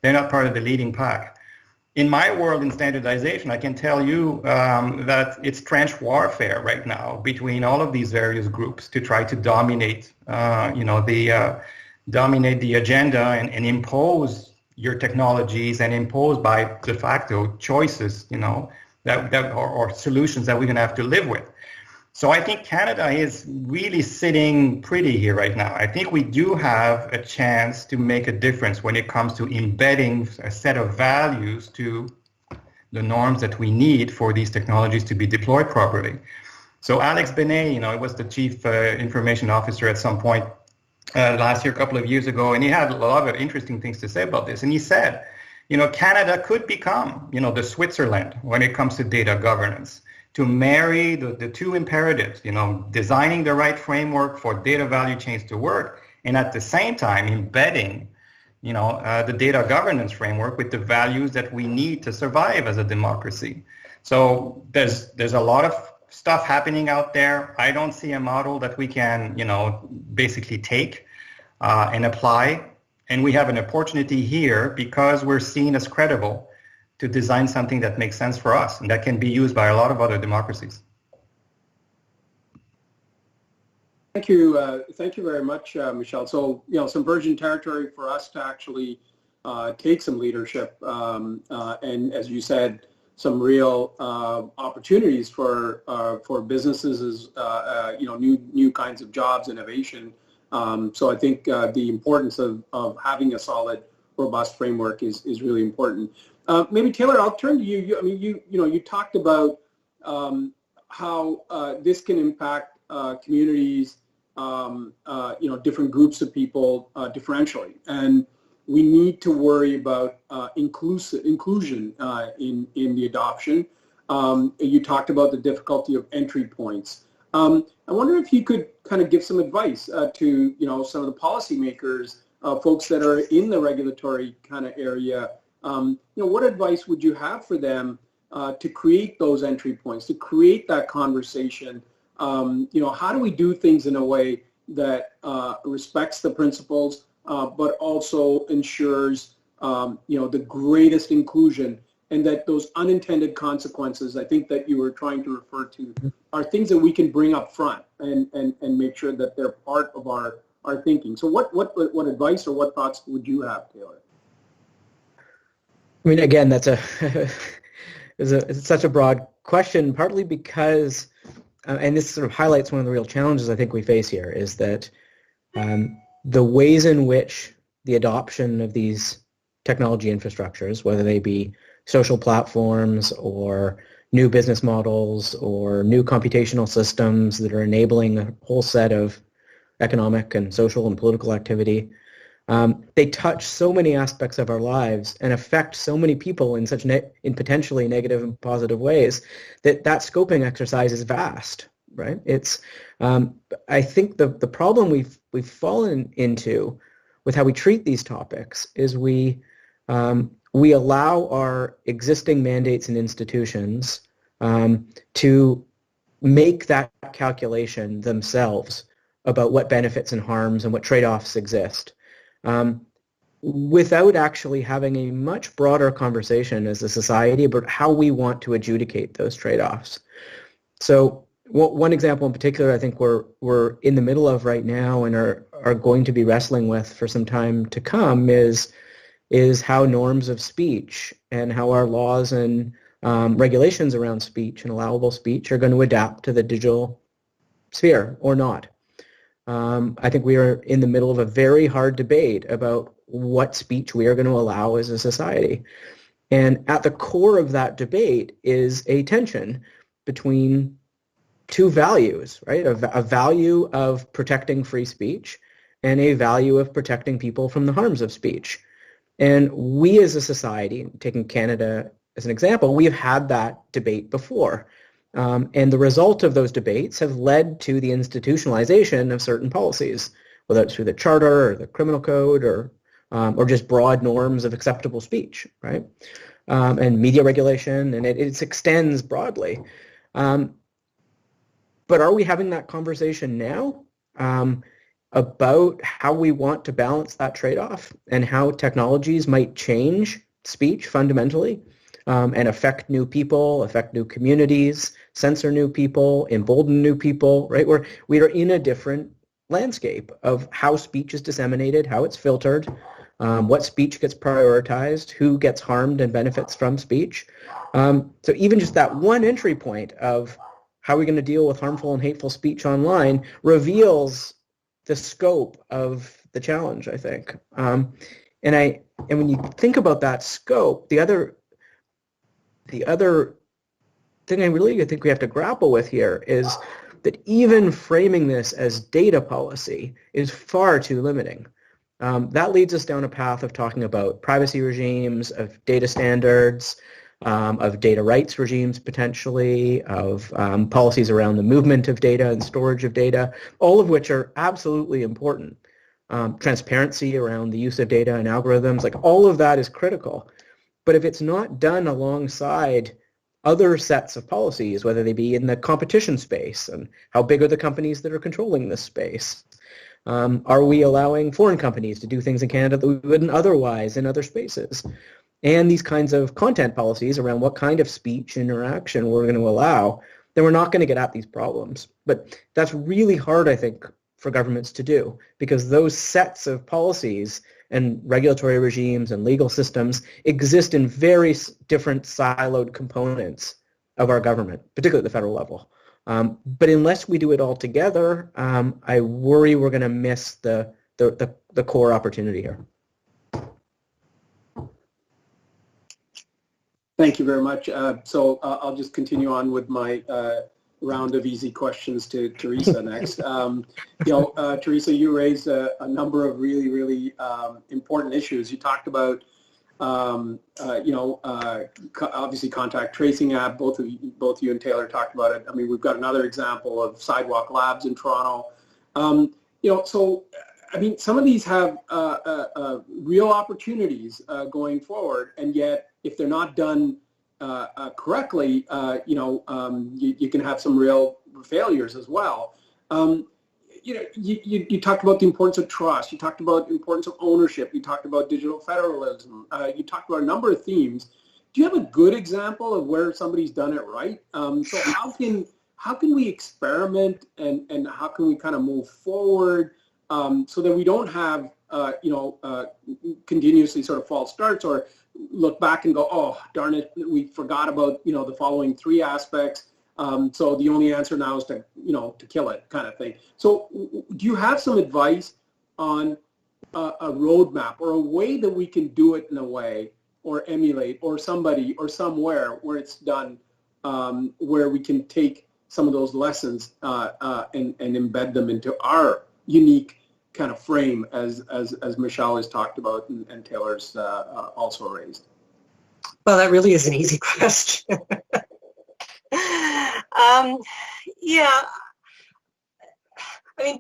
they're not part of the leading pack. In my world in standardization, I can tell you that it's trench warfare right now between all of these various groups to try to dominate, dominate the agenda and impose your technologies and impose by de facto choices, that or solutions that we're going to have to live with. So I think Canada is really sitting pretty here right now. I think we do have a chance to make a difference when it comes to embedding a set of values to the norms that we need for these technologies to be deployed properly. So Alex Benet, was the chief information officer at some point last year, a couple of years ago, and he had a lot of interesting things to say about this. And he said, Canada could become, the Switzerland when it comes to data governance, to marry the two imperatives, designing the right framework for data value chains to work, and at the same time embedding, the data governance framework with the values that we need to survive as a democracy. So there's a lot of stuff happening out there. I don't see a model that we can, basically take and apply. And we have an opportunity here because we're seen as credible to design something that makes sense for us and that can be used by a lot of other democracies. Thank you. Thank you very much, Michel. So, some virgin territory for us to actually take some leadership and, as you said, some real opportunities for businesses as new kinds of jobs, innovation. So I think the importance of having a solid, robust framework is really important. Maybe Taylor, I'll turn to you. I mean, you talked about how this can impact communities, different groups of people differentially, and we need to worry about inclusion in the adoption. You talked about the difficulty of entry points. I wonder if you could kind of give some advice to some of the policymakers, folks that are in the regulatory kind of area. What advice would you have for them to create those entry points, to create that conversation? How do we do things in a way that respects the principles, but also ensures the greatest inclusion, and that those unintended consequences, I think that you were trying to refer to, are things that we can bring up front and make sure that they're part of our thinking. So what advice or what thoughts would you have, Taylor? I mean, again, that's it's such a broad question, partly because, and this sort of highlights one of the real challenges I think we face here, is that the ways in which the adoption of these technology infrastructures, whether they be social platforms or new business models or new computational systems that are enabling a whole set of economic and social and political activity, They touch so many aspects of our lives and affect so many people in such in potentially negative and positive ways that scoping exercise is vast, right? It's I think the problem we've fallen into with how we treat these topics is we allow our existing mandates and institutions to make that calculation themselves about what benefits and harms and what trade-offs exist. Without actually having a much broader conversation as a society about how we want to adjudicate those trade-offs. So one example in particular I think we're in the middle of right now and are going to be wrestling with for some time to come is how norms of speech and how our laws and regulations around speech and allowable speech are going to adapt to the digital sphere or not. I think we are in the middle of a very hard debate about what speech we are going to allow as a society. And at the core of that debate is a tension between two values, right? A value of protecting free speech and a value of protecting people from the harms of speech. And we as a society, taking Canada as an example, we have had that debate before. And the result of those debates have led to the institutionalization of certain policies, whether it's through the Charter or the Criminal Code or just broad norms of acceptable speech, right? And media regulation, and it extends broadly. But are we having that conversation now about how we want to balance that trade-off and how technologies might change speech fundamentally and affect new people, affect new communities, censor new people, embolden new people, right? We are in a different landscape of how speech is disseminated, how it's filtered, what speech gets prioritized, who gets harmed and benefits from speech. So even just that one entry point of how are we going to deal with harmful and hateful speech online reveals the scope of the challenge, I think. And when you think about that scope, the other thing I think we have to grapple with here is that even framing this as data policy is far too limiting. That leads us down a path of talking about privacy regimes, of data standards, of data rights regimes potentially, of policies around the movement of data and storage of data, all of which are absolutely important. Transparency around the use of data and algorithms, like all of that is critical. But if it's not done alongside other sets of policies, whether they be in the competition space and how big are the companies that are controlling this space, are we allowing foreign companies to do things in Canada that we wouldn't otherwise in other spaces? And these kinds of content policies around what kind of speech interaction we're going to allow, then we're not going to get at these problems. But that's really hard, I think, for governments to do, because those sets of policies and regulatory regimes and legal systems exist in very different siloed components of our government, particularly at the federal level. But unless we do it all together, I worry we're going to miss the core opportunity here. Thank you very much. So I'll just continue on with my round of easy questions to Teresa next. Teresa, you raised a number of really, really important issues. You talked about, obviously contact tracing app. Both you and Taylor talked about it. I mean, we've got another example of Sidewalk Labs in Toronto. So I mean, some of these have real opportunities going forward, and yet if they're not done correctly, you can have some real failures as well. You talked about the importance of trust. You talked about the importance of ownership. You talked about digital federalism. You talked about a number of themes. Do you have a good example of where somebody's done it right? So how can we experiment and how can we kind of move forward so that we don't have continuously sort of false starts or look back and go, oh, darn it, we forgot about, the following three aspects. So the only answer now is to kill it kind of thing. So do you have some advice on a roadmap or a way that we can do it in a way or emulate or somebody or somewhere where it's done, where we can take some of those lessons and embed them into our unique kind of frame as Michelle has talked about and Taylor's also raised? Well, that really is an easy question. Yeah, I mean,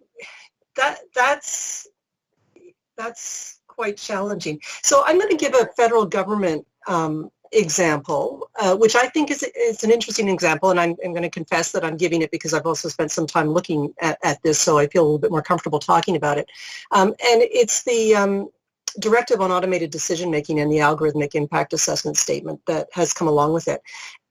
that's quite challenging. So I'm going to give a federal government example, which I think is an interesting example, and I'm going to confess that I'm giving it because I've also spent some time looking at this, so I feel a little bit more comfortable talking about it. And it's the Directive on Automated Decision-Making and the Algorithmic Impact Assessment Statement that has come along with it.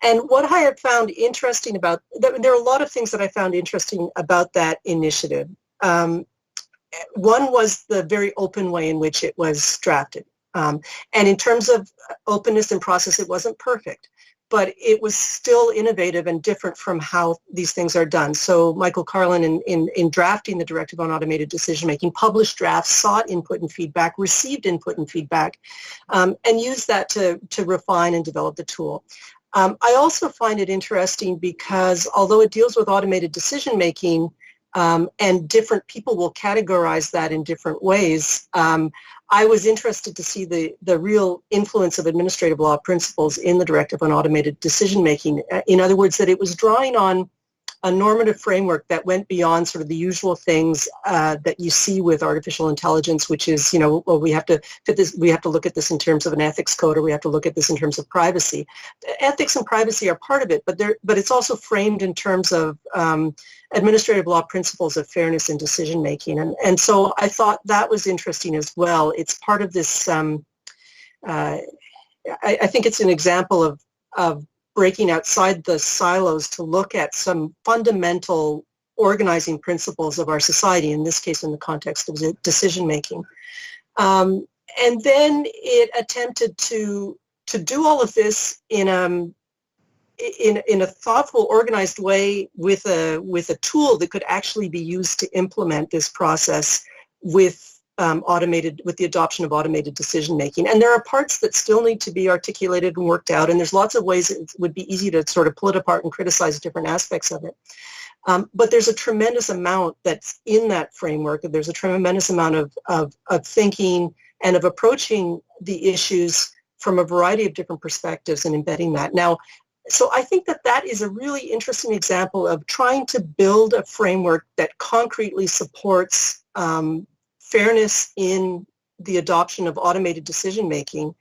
And what I have found interesting about, there are a lot of things that I found interesting about that initiative. One was the very open way in which it was drafted. And in terms of openness and process, it wasn't perfect, but it was still innovative and different from how these things are done. So Michael Carlin, in drafting the Directive on Automated Decision-Making, published drafts, sought input and feedback, received input and feedback, and used that to refine and develop the tool. I also find it interesting because although it deals with automated decision-making, and different people will categorize that in different ways, I was interested to see the real influence of administrative law principles in the Directive on Automated Decision-Making. In other words, that it was drawing on a normative framework that went beyond sort of the usual things that you see with artificial intelligence, which is, well, we have to fit this, we have to look at this in terms of an ethics code, or we have to look at this in terms of privacy. Ethics and privacy are part of it, but it's also framed in terms of administrative law principles of fairness in decision making, and so I thought that was interesting as well. It's part of this. I think it's an example of breaking outside the silos to look at some fundamental organizing principles of our society, in this case in the context of decision-making. And then it attempted to do all of this in a thoughtful, organized way with a tool that could actually be used to implement this process with the adoption of automated decision making. And there are parts that still need to be articulated and worked out, and there's lots of ways it would be easy to sort of pull it apart and criticize different aspects of it. But there's a tremendous amount that's in that framework. There's a tremendous amount of thinking and of approaching the issues from a variety of different perspectives and embedding that. Now, so I think that is a really interesting example of trying to build a framework that concretely supports fairness in the adoption of automated decision making,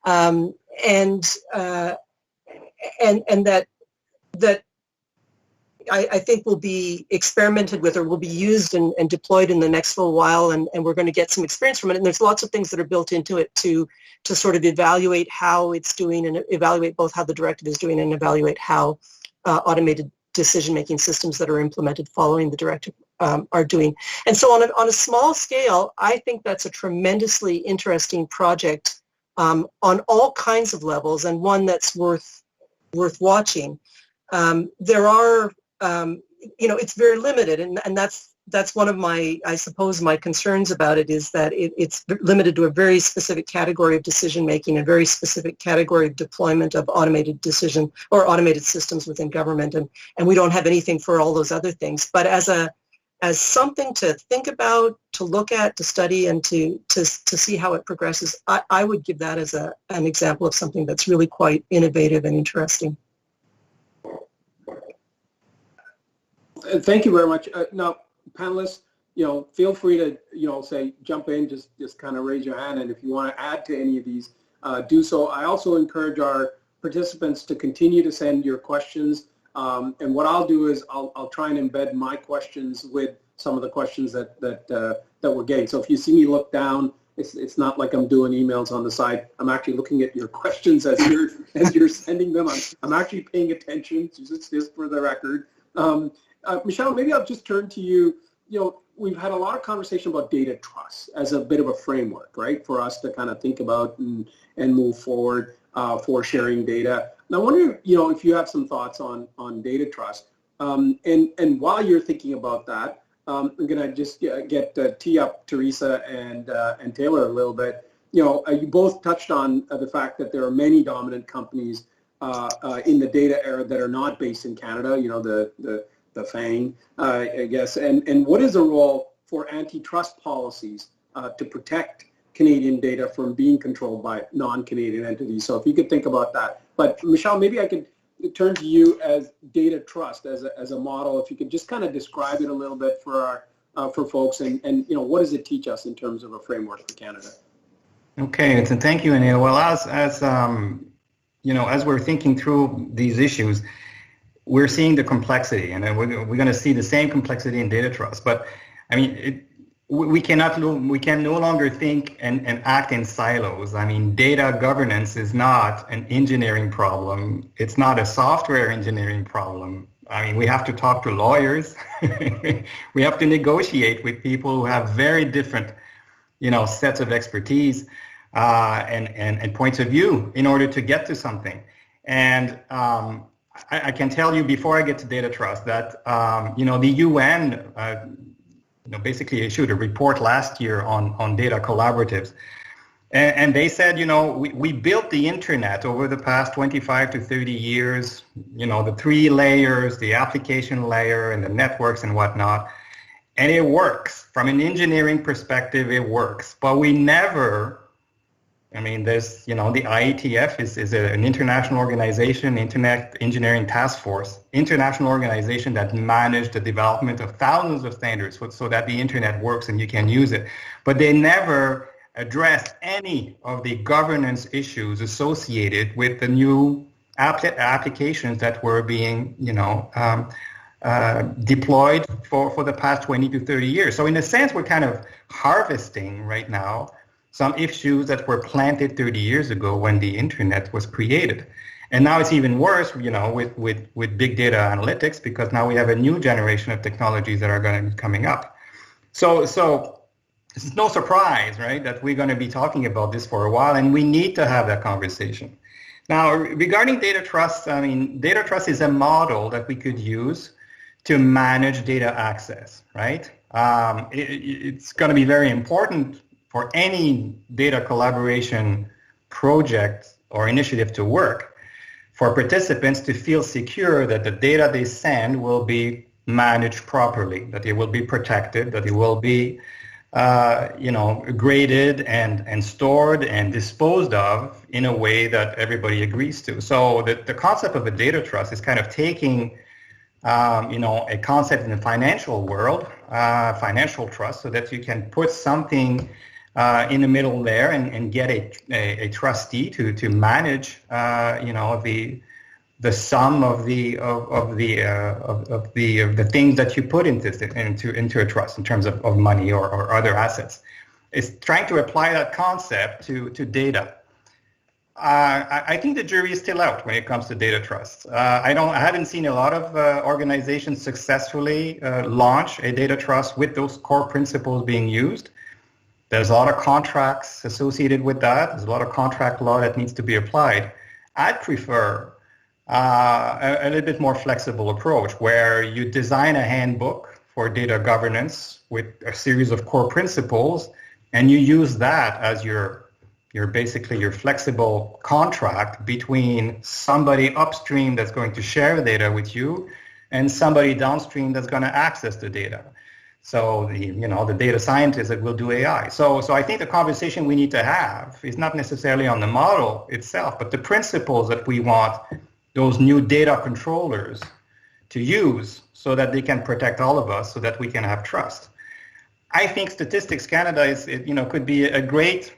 and that I think will be experimented with, or will be used and deployed in the next little while, and we're going to get some experience from it. And there's lots of things that are built into it to sort of evaluate how it's doing, and evaluate both how the directive is doing and evaluate how automated decision-making systems that are implemented following the directive are doing. And so on a small scale, I think that's a tremendously interesting project on all kinds of levels, and one that's worth watching. There are, it's very limited, and that's one of my, I suppose, my concerns about it, is that it's limited to a very specific category of decision making, a very specific category of deployment of automated decision or automated systems within government, and we don't have anything for all those other things. But as something to think about, to look at, to study, and to see how it progresses, I would give that as an example of something that's really quite innovative and interesting. Thank you very much. Now, panelists, feel free to, jump in, just kind of raise your hand, and if you want to add to any of these, do so. I also encourage our participants to continue to send your questions, and what I'll do is I'll try and embed my questions with some of the questions that we're getting. So if you see me look down, it's not like I'm doing emails on the side. I'm actually looking at your questions as you're sending them. I'm actually paying attention, just for the record. Michelle, maybe I'll just turn to you. We've had a lot of conversation about data trust as a bit of a framework, right, for us to kind of think about and move forward for sharing data. And I wonder, if you have some thoughts on data trust. And while you're thinking about that, I'm going to just tee up Teresa and Taylor a little bit. You both touched on the fact that there are many dominant companies in the data era that are not based in Canada. The FANG, I guess. And what is the role for antitrust policies to protect Canadian data from being controlled by non-Canadian entities. So if you could think about that. But Michelle, maybe I could turn to you as data trust as a model. If you could just kind of describe it a little bit for for folks, and what does it teach us in terms of a framework for Canada? Okay, so thank you, Anil. Well, as we're thinking through these issues, we're seeing the complexity, and we're going to see the same complexity in data trust. But I mean, we can no longer think and act in silos. I mean, data governance is not an engineering problem. It's not a software engineering problem. I mean, we have to talk to lawyers. We have to negotiate with people who have very different, sets of expertise and points of view in order to get to something. And I can tell you before I get to data trust that the UN basically issued a report last year on data collaboratives. And they said, we built the internet over the past 25 to 30 years, the 3 layers, the application layer and the networks and whatnot. And it works. From an engineering perspective, it works. But we never, there's, the IETF is an international organization, Internet Engineering Task Force, international organization that managed the development of thousands of standards so that the internet works and you can use it. But they never addressed any of the governance issues associated with the new applications that were being, deployed for the past 20 to 30 years. So in a sense, we're kind of harvesting right now some issues that were planted 30 years ago when the internet was created. And now it's even worse, with big data analytics, because now we have a new generation of technologies that are going to be coming up. So it's no surprise, right, that we're going to be talking about this for a while, and we need to have that conversation. Now, regarding data trust, data trust is a model that we could use to manage data access, right? It's going to be very important for any data collaboration project or initiative to work, for participants to feel secure that the data they send will be managed properly, that it will be protected, that it will be graded and stored and disposed of in a way that everybody agrees to. So the concept of a data trust is kind of taking, a concept in the financial world, financial trust, so that you can put something in the middle there and get a trustee to manage, the sum of the things that you put into a trust in terms of money or other assets. It's trying to apply that concept to data. I think the jury is still out when it comes to data trusts. I haven't seen a lot of organizations successfully launch a data trust with those core principles being used. There's a lot of contracts associated with that. There's a lot of contract law that needs to be applied. I'd prefer a little bit more flexible approach where you design a handbook for data governance with a series of core principles, and you use that as your flexible contract between somebody upstream that's going to share the data with you and somebody downstream that's going to access the data. So the data scientists that will do AI. So I think the conversation we need to have is not necessarily on the model itself, but the principles that we want those new data controllers to use so that they can protect all of us, so that we can have trust. I think Statistics Canada could be a great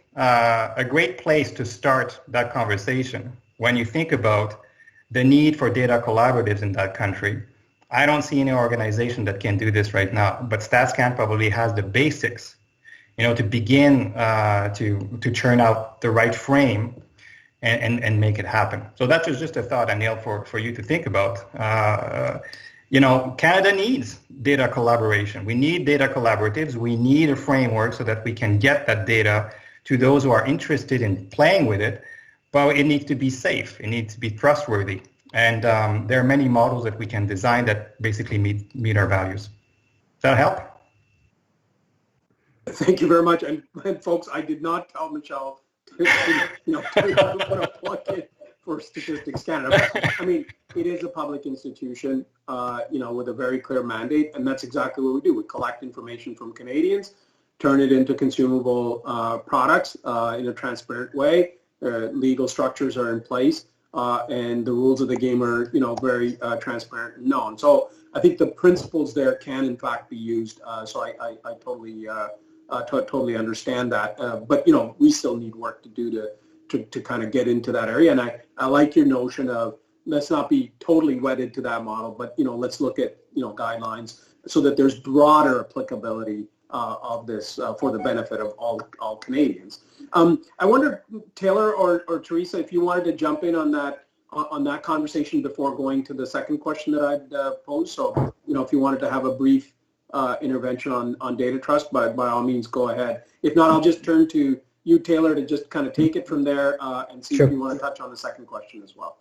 place to start that conversation when you think about the need for data collaboratives in that country. I don't see any organization that can do this right now, but StatsCan probably has the basics, to begin to churn out the right frame and make it happen. So that was just a thought, Anil, for you to think about. Canada needs data collaboration. We need data collaboratives. We need a framework so that we can get that data to those who are interested in playing with it, but it needs to be safe. It needs to be trustworthy. And there are many models that we can design that basically meet our values. Does that help? Thank you very much. And folks, I did not tell Michelle to put a plug in for Statistics Canada. But, I mean, it is a public institution, with a very clear mandate, and that's exactly what we do. We collect information from Canadians, turn it into consumable products in a transparent way. Legal structures are in place, and the rules of the game are, very transparent and known. So I think the principles there can, in fact, be used. So I totally understand that. But, we still need work to do to kind of get into that area. And I like your notion of let's not be totally wedded to that model, but, let's look at, guidelines so that there's broader applicability of this for the benefit of all Canadians. I wonder, Taylor or Teresa, if you wanted to jump in on that conversation before going to the second question that I'd posed. So, if you wanted to have a brief intervention on data trust, by all means, go ahead. If not, I'll just turn to you, Taylor, to just kind of take it from there and see Sure. if you want to touch on the second question as well.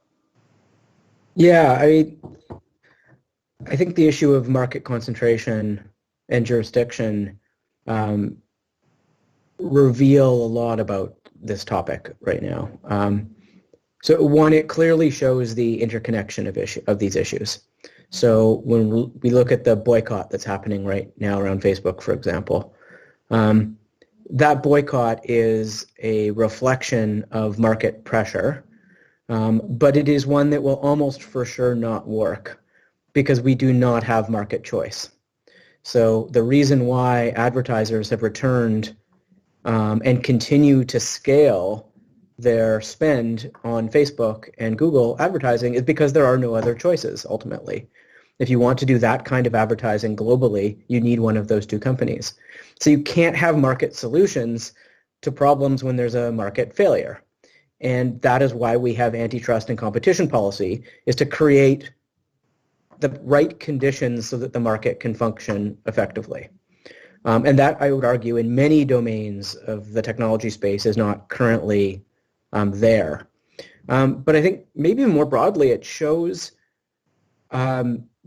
Yeah, I think the issue of market concentration and jurisdiction reveal a lot about this topic right now. So one, it clearly shows the interconnection of these issues. So when we look at the boycott that's happening right now around Facebook, for example, that boycott is a reflection of market pressure, but it is one that will almost for sure not work because we do not have market choice. So the reason why advertisers have returned and continue to scale their spend on Facebook and Google advertising is because there are no other choices, ultimately. If you want to do that kind of advertising globally, you need one of those two companies. So you can't have market solutions to problems when there's a market failure. And that is why we have antitrust and competition policy, is to create the right conditions so that the market can function effectively. And that, I would argue, in many domains of the technology space is not currently there. But I think maybe more broadly, it shows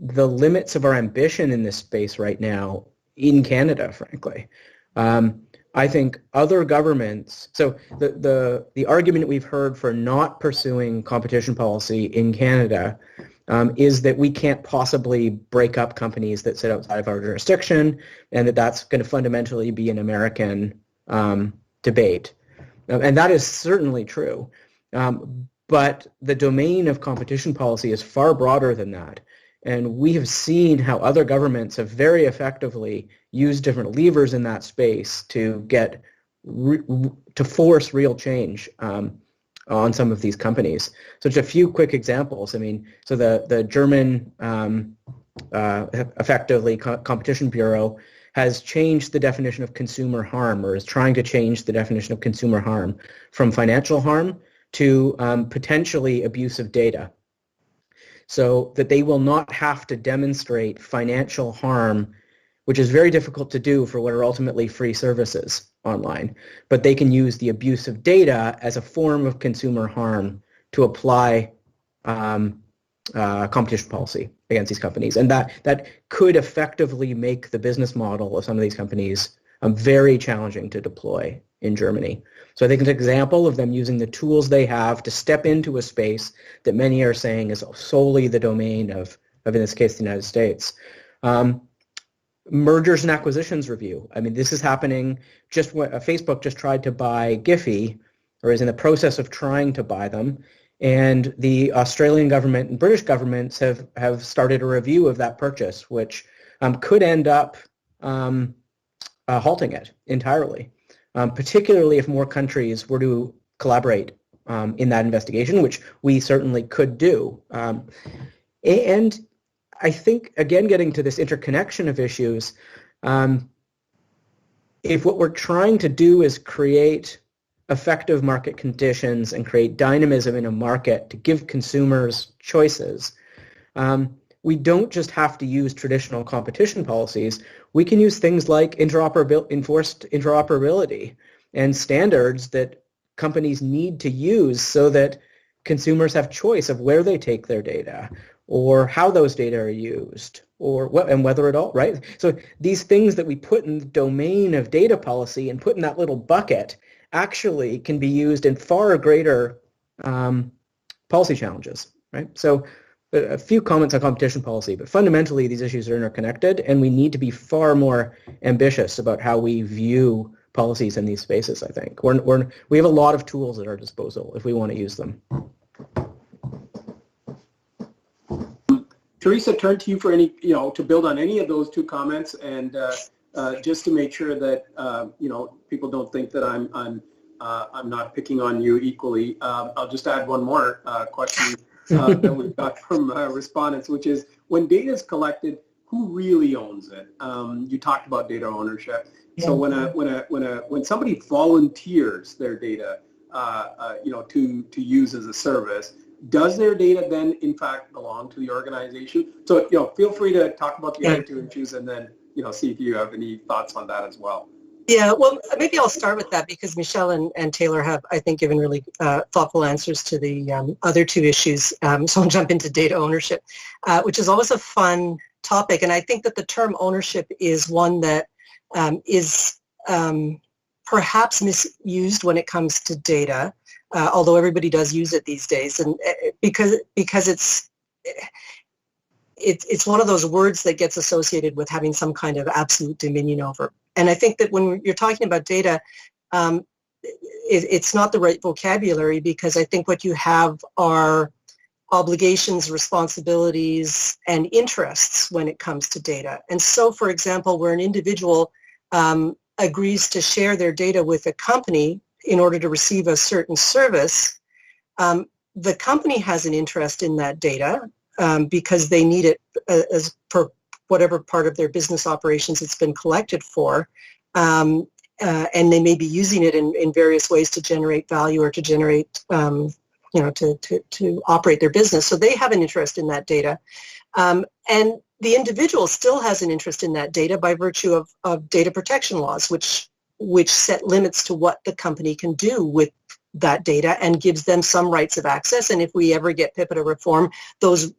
the limits of our ambition in this space right now in Canada, frankly. I think other governments, so the argument we've heard for not pursuing competition policy in Canada is that we can't possibly break up companies that sit outside of our jurisdiction, and that's going to fundamentally be an American debate. And that is certainly true. But the domain of competition policy is far broader than that. And we have seen how other governments have very effectively used different levers in that space to get to force real change on some of these companies. So just a few quick examples. I mean, so the German effectively Competition Bureau has changed the definition of consumer harm, or is trying to change the definition of consumer harm from financial harm to potentially abuse of data, so that they will not have to demonstrate financial harm, which is very difficult to do for what are ultimately free services online. But they can use the abuse of data as a form of consumer harm to apply competition policy against these companies. And that could effectively make the business model of some of these companies very challenging to deploy in Germany. So I think it's an example of them using the tools they have to step into a space that many are saying is solely the domain of in this case, the United States. Mergers and acquisitions review. I mean, this is happening just when Facebook just tried to buy Giphy, or is in the process of trying to buy them. And the Australian government and British governments have started a review of that purchase, which could end up halting it entirely. Particularly if more countries were to collaborate in that investigation, which we certainly could do. And I think, again, getting to this interconnection of issues, if what we're trying to do is create effective market conditions and create dynamism in a market to give consumers choices, we don't just have to use traditional competition policies. We can use things like enforced interoperability and standards that companies need to use so that consumers have choice of where they take their data or how those data are used or and whether at all, right? So these things that we put in the domain of data policy and put in that little bucket actually can be used in far greater policy challenges, right? So a few comments on competition policy, but fundamentally these issues are interconnected, and we need to be far more ambitious about how we view policies in these spaces, I think. We have a lot of tools at our disposal if we want to use them. Teresa, turn to you for any, to build on any of those two comments, and just to make sure that, people don't think that I'm not picking on you equally. I'll just add one more question that we've got from respondents, which is, when data is collected, who really owns it? You talked about data ownership. So when somebody volunteers their data, to use as a service, does their data then in fact belong to the organization? So feel free to talk about the other two issues, and then see if you have any thoughts on that as well. Yeah, well, maybe I'll start with that because Michelle and Taylor have, I think, given really thoughtful answers to the other two issues. So I'll jump into data ownership, which is always a fun topic. And I think that the term ownership is one that is perhaps misused when it comes to data, although everybody does use it these days. And because it's one of those words that gets associated with having some kind of absolute dominion over. And I think that when you're talking about data, it's not the right vocabulary, because I think what you have are obligations, responsibilities, and interests when it comes to data. And so, for example, where an individual agrees to share their data with a company in order to receive a certain service, the company has an interest in that data because they need it as per whatever part of their business operations it's been collected for, and they may be using it in various ways to generate value or to generate, to operate their business. So they have an interest in that data, and the individual still has an interest in that data by virtue of data protection laws, which set limits to what the company can do with that data and gives them some rights of access. And if we ever get PIPEDA reform, those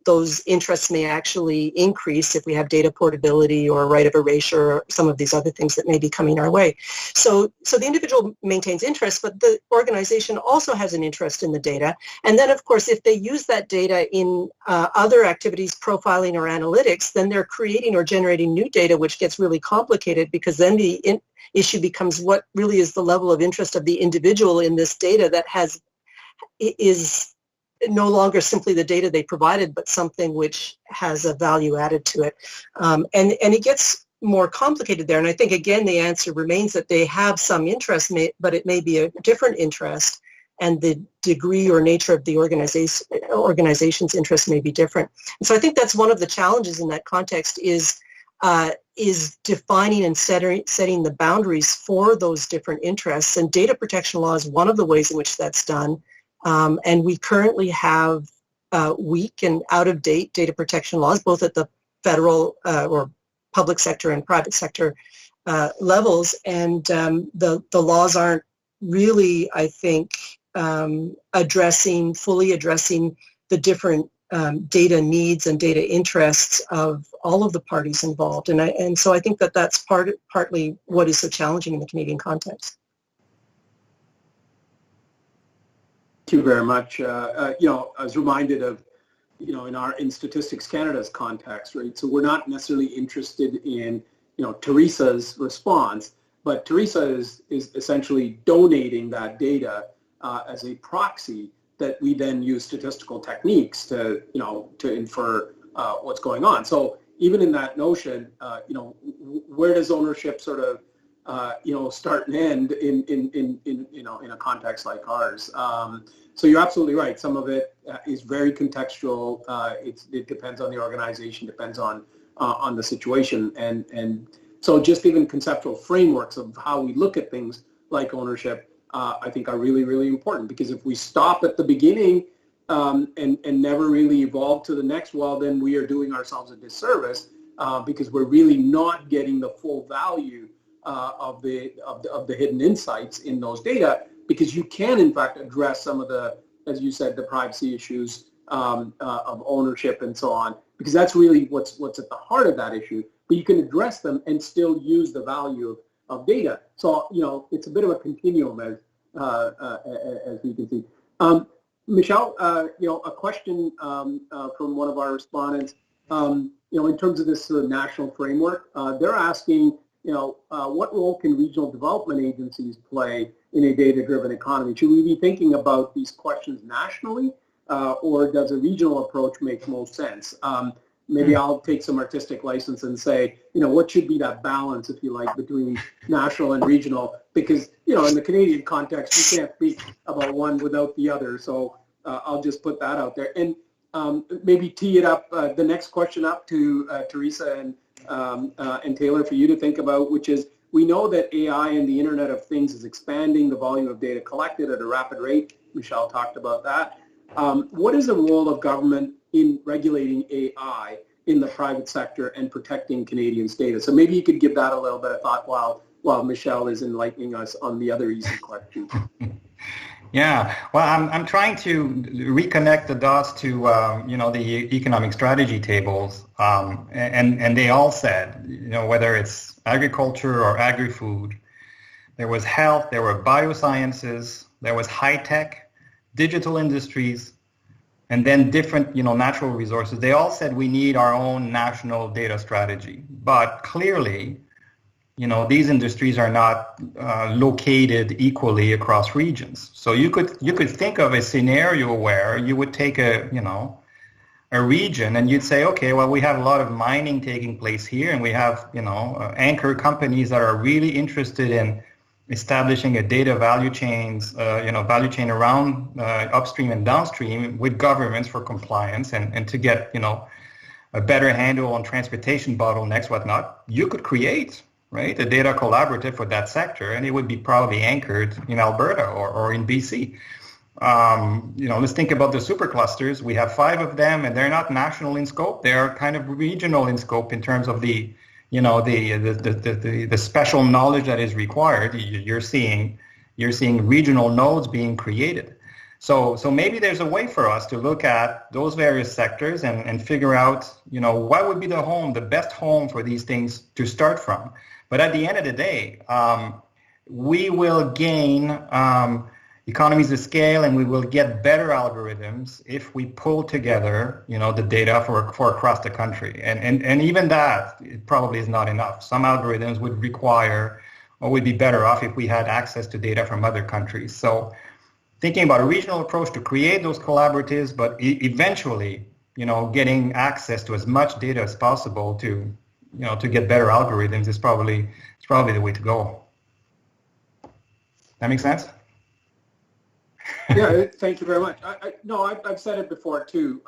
interests may actually increase if we have data portability or right of erasure or some of these other things that may be coming our way. So the individual maintains interest, but the organization also has an interest in the data. And then, of course, if they use that data in other activities, profiling or analytics, then they're creating or generating new data, which gets really complicated, because then the issue becomes what really is the level of interest of the individual in this data that is no longer simply the data they provided, but something which has a value added to it. And it gets more complicated there. And I think, again, the answer remains that they have some interest, but it may be a different interest, and the degree or nature of the organization's interest may be different. And so I think that's one of the challenges in that context is defining and setting the boundaries for those different interests. And data protection law is one of the ways in which that's done. And we currently have weak and out-of-date data protection laws, both at the federal or public sector and private sector levels. And the laws aren't really, I think, fully addressing the different data needs and data interests of all of the parties involved. And so I think that that's partly what is so challenging in the Canadian context. Thank you very much. I was reminded of, in Statistics Canada's context, right? So we're not necessarily interested in, Teresa's response, but Teresa is essentially donating that data as a proxy that we then use statistical techniques to infer what's going on. So even in that notion, where does ownership sort of, start and end in a context like ours? So you're absolutely right. Some of it is very contextual. It depends on the organization, depends on the situation, and so just even conceptual frameworks of how we look at things like ownership, I think, are really, really important, because if we stop at the beginning and never really evolve to the next, well, then we are doing ourselves a disservice because we're really not getting the full value of the hidden insights in those data, because you can, in fact, address some of the, as you said, the privacy issues of ownership and so on, because that's really what's at the heart of that issue. But you can address them and still use the value of data. So, it's a bit of a continuum, as we can see. Michelle, a question from one of our respondents. In terms of this national framework, they're asking, what role can regional development agencies play in a data-driven economy? Should we be thinking about these questions nationally, or does a regional approach make most sense? Maybe I'll take some artistic license and say, what should be that balance, if you like, between national and regional? Because, in the Canadian context, you can't speak about one without the other. So I'll just put that out there. And maybe tee it up, the next question up to Teresa and Taylor for you to think about, which is, we know that AI and the Internet of Things is expanding the volume of data collected at a rapid rate. Michelle talked about that. What is the role of government in regulating AI in the private sector and protecting Canadians' data? So maybe you could give that a little bit of thought while Michelle is enlightening us on the other easy question. Yeah, well, I'm trying to reconnect the dots to the economic strategy tables, and they all said, whether it's agriculture or agri-food, there was health, there were biosciences, there was high tech, digital industries, and then different, natural resources. They all said we need our own national data strategy. But clearly, these industries are not located equally across regions. So you could think of a scenario where you would take a region and you'd say, okay, well, we have a lot of mining taking place here, and we have, anchor companies that are really interested in establishing a data value chain around upstream and downstream with governments for compliance and to get, a better handle on transportation bottlenecks, whatnot. You could create, right, a data collaborative for that sector, and it would be probably anchored in Alberta or in BC. Let's think about the superclusters. We have 5 of them, and they're not national in scope. They're kind of regional in scope in terms of the special knowledge that is required. You're seeing regional nodes being created. So maybe there's a way for us to look at those various sectors and figure out, what would be the best home for these things to start from. But at the end of the day, we will gain economies of scale, and we will get better algorithms if we pull together, the data for across the country. And even that probably is not enough. Some algorithms would require, or would be better off if we had access to data from other countries. So thinking about a regional approach to create those collaboratives, but eventually, getting access to as much data as possible to get better algorithms is probably the way to go. That make sense? Yeah, thank you very much. I've said it before too,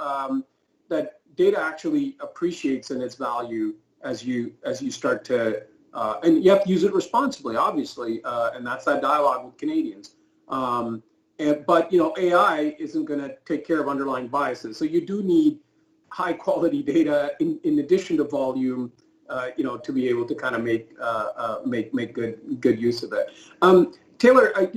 that data actually appreciates in its value as you start to, and you have to use it responsibly, obviously, and that's that dialogue with Canadians. But AI isn't going to take care of underlying biases, so you do need high quality data in addition to volume, to be able to kind of make good use of it. Taylor, I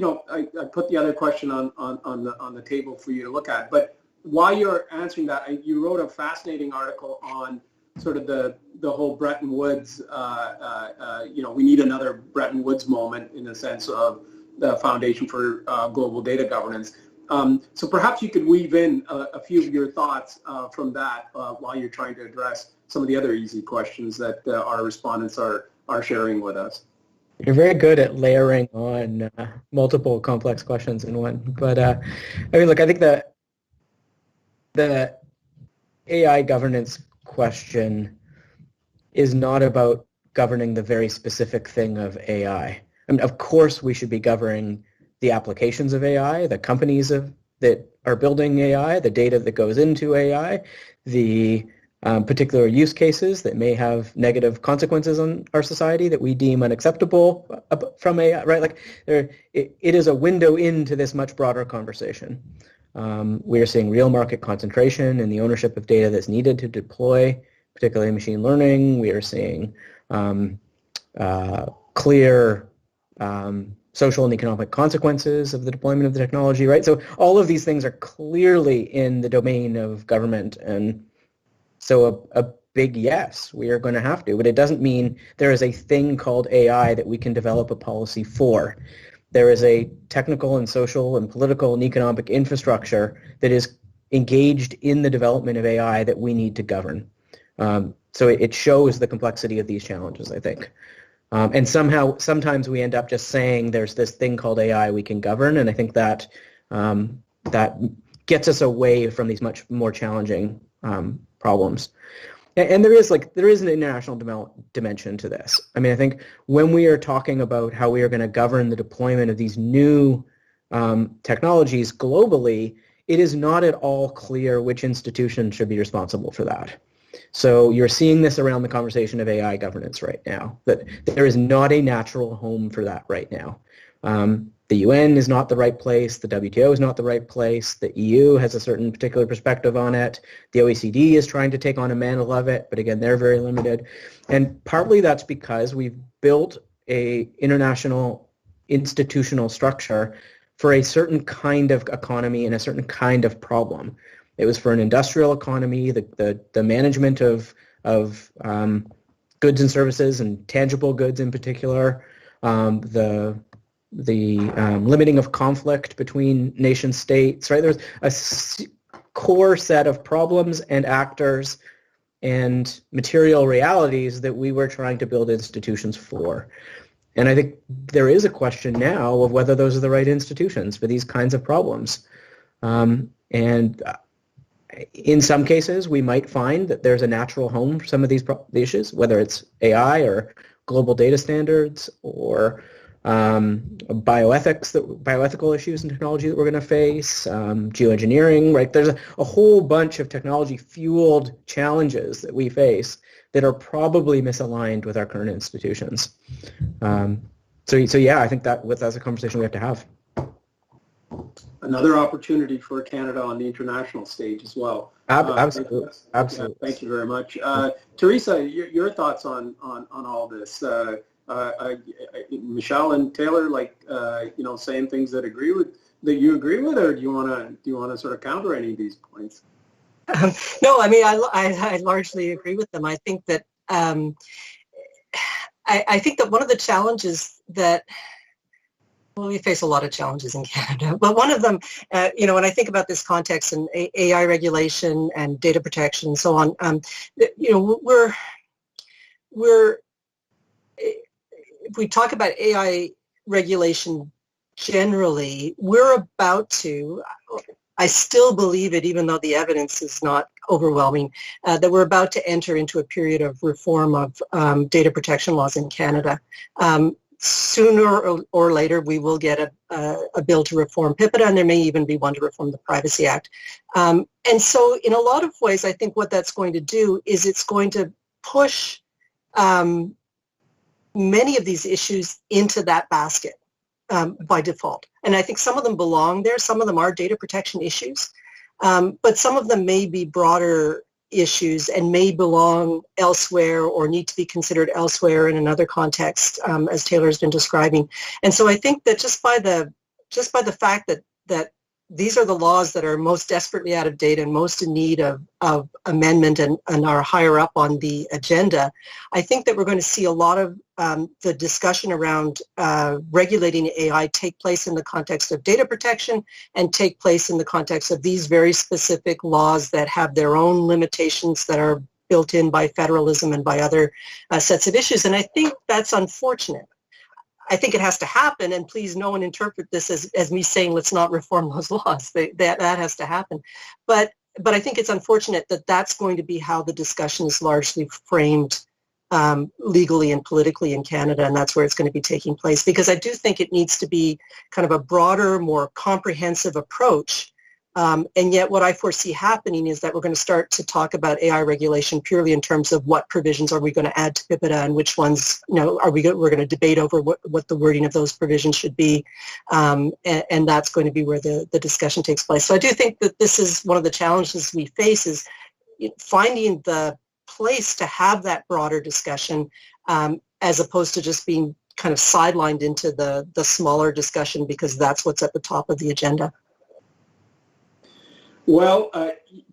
put the other question on the table for you to look at, but while you're answering that, you wrote a fascinating article on sort of the whole Bretton Woods, we need another Bretton Woods moment in the sense of the Foundation for Global Data Governance. So perhaps you could weave in a few of your thoughts from that while you're trying to address some of the other easy questions that our respondents are sharing with us. You're very good at layering on multiple complex questions in one. But look, I think the AI governance question is not about governing the very specific thing of AI. I mean, of course, we should be governing the applications of AI, the companies that are building AI, the data that goes into AI, the particular use cases that may have negative consequences on our society that we deem unacceptable from AI, right? Like, it is a window into this much broader conversation. We are seeing real market concentration in the ownership of data that's needed to deploy, particularly machine learning. We are seeing clear social and economic consequences of the deployment of the technology, right? So all of these things are clearly in the domain of government, and so a big yes, we are going to have to, but it doesn't mean there is a thing called AI that we can develop a policy for. there is a technical and social and political and economic infrastructure that is engaged in the development of AI that we need to govern. So it shows the complexity of these challenges, I think. And sometimes we end up just saying there's this thing called AI we can govern, and I think that that gets us away from these much more challenging problems. And there is an international dimension to this. I mean, I think when we are talking about how we are going to govern the deployment of these new technologies globally, it is not at all clear which institution should be responsible for that. So you're seeing this around the conversation of AI governance right now, that there is not a natural home for that right now. The UN is not the right place. The WTO is not the right place. The EU has a certain particular perspective on it. The OECD is trying to take on a mantle of it, but again, they're very limited. And partly that's because we've built a international institutional structure for a certain kind of economy and a certain kind of problem. It was for an industrial economy, the management of goods and services and tangible goods in particular, the limiting of conflict between nation states, right? There's a core set of problems and actors and material realities that we were trying to build institutions for. And I think there is a question now of whether those are the right institutions for these kinds of problems. And in some cases, we might find that there's a natural home for some of these issues, whether it's AI or global data standards or bioethical issues and technology that we're going to face, geoengineering, right? There's a whole bunch of technology-fueled challenges that we face that are probably misaligned with our current institutions. So yeah, I think that's a conversation we have to have. Another opportunity for Canada on the international stage as well. Absolutely. Yeah, thank you very much. Teresa, your thoughts on all this? Michelle and Taylor, saying things that you agree with, or do you want to sort of counter any of these points? No, I mean, I largely agree with them. I think that I think that one of the challenges that, well, we face a lot of challenges in Canada, but one of them, when I think about this context and AI regulation and data protection and so on, if we talk about AI regulation generally, we're about to, I still believe it, even though the evidence is not overwhelming, that we're about to enter into a period of reform of data protection laws in Canada. Sooner or later, we will get a bill to reform PIPEDA, and there may even be one to reform the Privacy Act. And so in a lot of ways, I think what that's going to do is it's going to push many of these issues into that basket by default. And I think some of them belong there. Some of them are data protection issues, but some of them may be broader issues and may belong elsewhere or need to be considered elsewhere in another context, as Taylor's been describing. And so I think that just by the fact that these are the laws that are most desperately out of date and most in need of amendment and are higher up on the agenda, I think that we're going to see a lot of the discussion around regulating AI take place in the context of data protection and take place in the context of these very specific laws that have their own limitations that are built in by federalism and by other sets of issues. And I think that's unfortunate. I think it has to happen, and please no one interpret this as me saying let's not reform those laws. That has to happen. But I think it's unfortunate that that's going to be how the discussion is largely framed legally and politically in Canada, and that's where it's going to be taking place, because I do think it needs to be kind of a broader, more comprehensive approach. And yet what I foresee happening is that we're going to start to talk about AI regulation purely in terms of what provisions are we going to add to PIPEDA and which ones, we're going to debate over what the wording of those provisions should be. And that's going to be where the discussion takes place. So I do think that this is one of the challenges we face, is finding the place to have that broader discussion as opposed to just being kind of sidelined into the smaller discussion because that's what's at the top of the agenda. Well,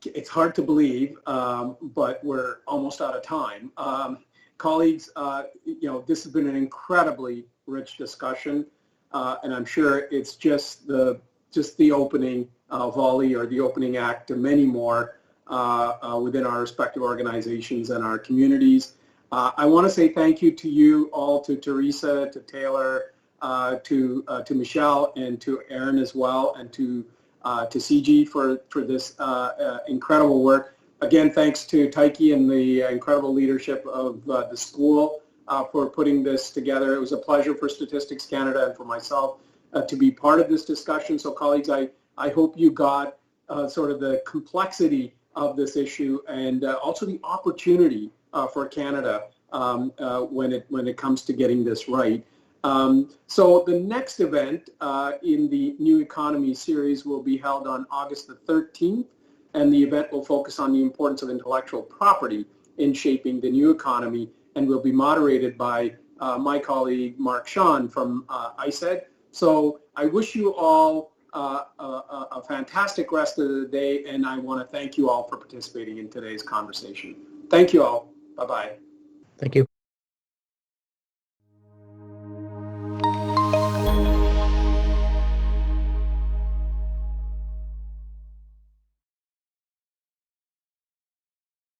it's hard to believe, but we're almost out of time. Colleagues, this has been an incredibly rich discussion. and I'm sure it's just the opening volley or the opening act to many more within our respective organizations and our communities. I want to say thank you to you all, to Teresa, to Taylor, to Michelle, and to Aaron as well, and to CG for this incredible work. Again, thanks to Taiki and the incredible leadership of the school for putting this together. It was a pleasure for Statistics Canada and for myself to be part of this discussion. So colleagues, I hope you got sort of the complexity of this issue and also the opportunity for Canada when it comes to getting this right. So the next event in the New Economy series will be held on August the 13th, and the event will focus on the importance of intellectual property in shaping the new economy, and will be moderated by my colleague Mark Sean from ISED. So I wish you all a fantastic rest of the day, and I want to thank you all for participating in today's conversation. Thank you all. Bye-bye. Thank you.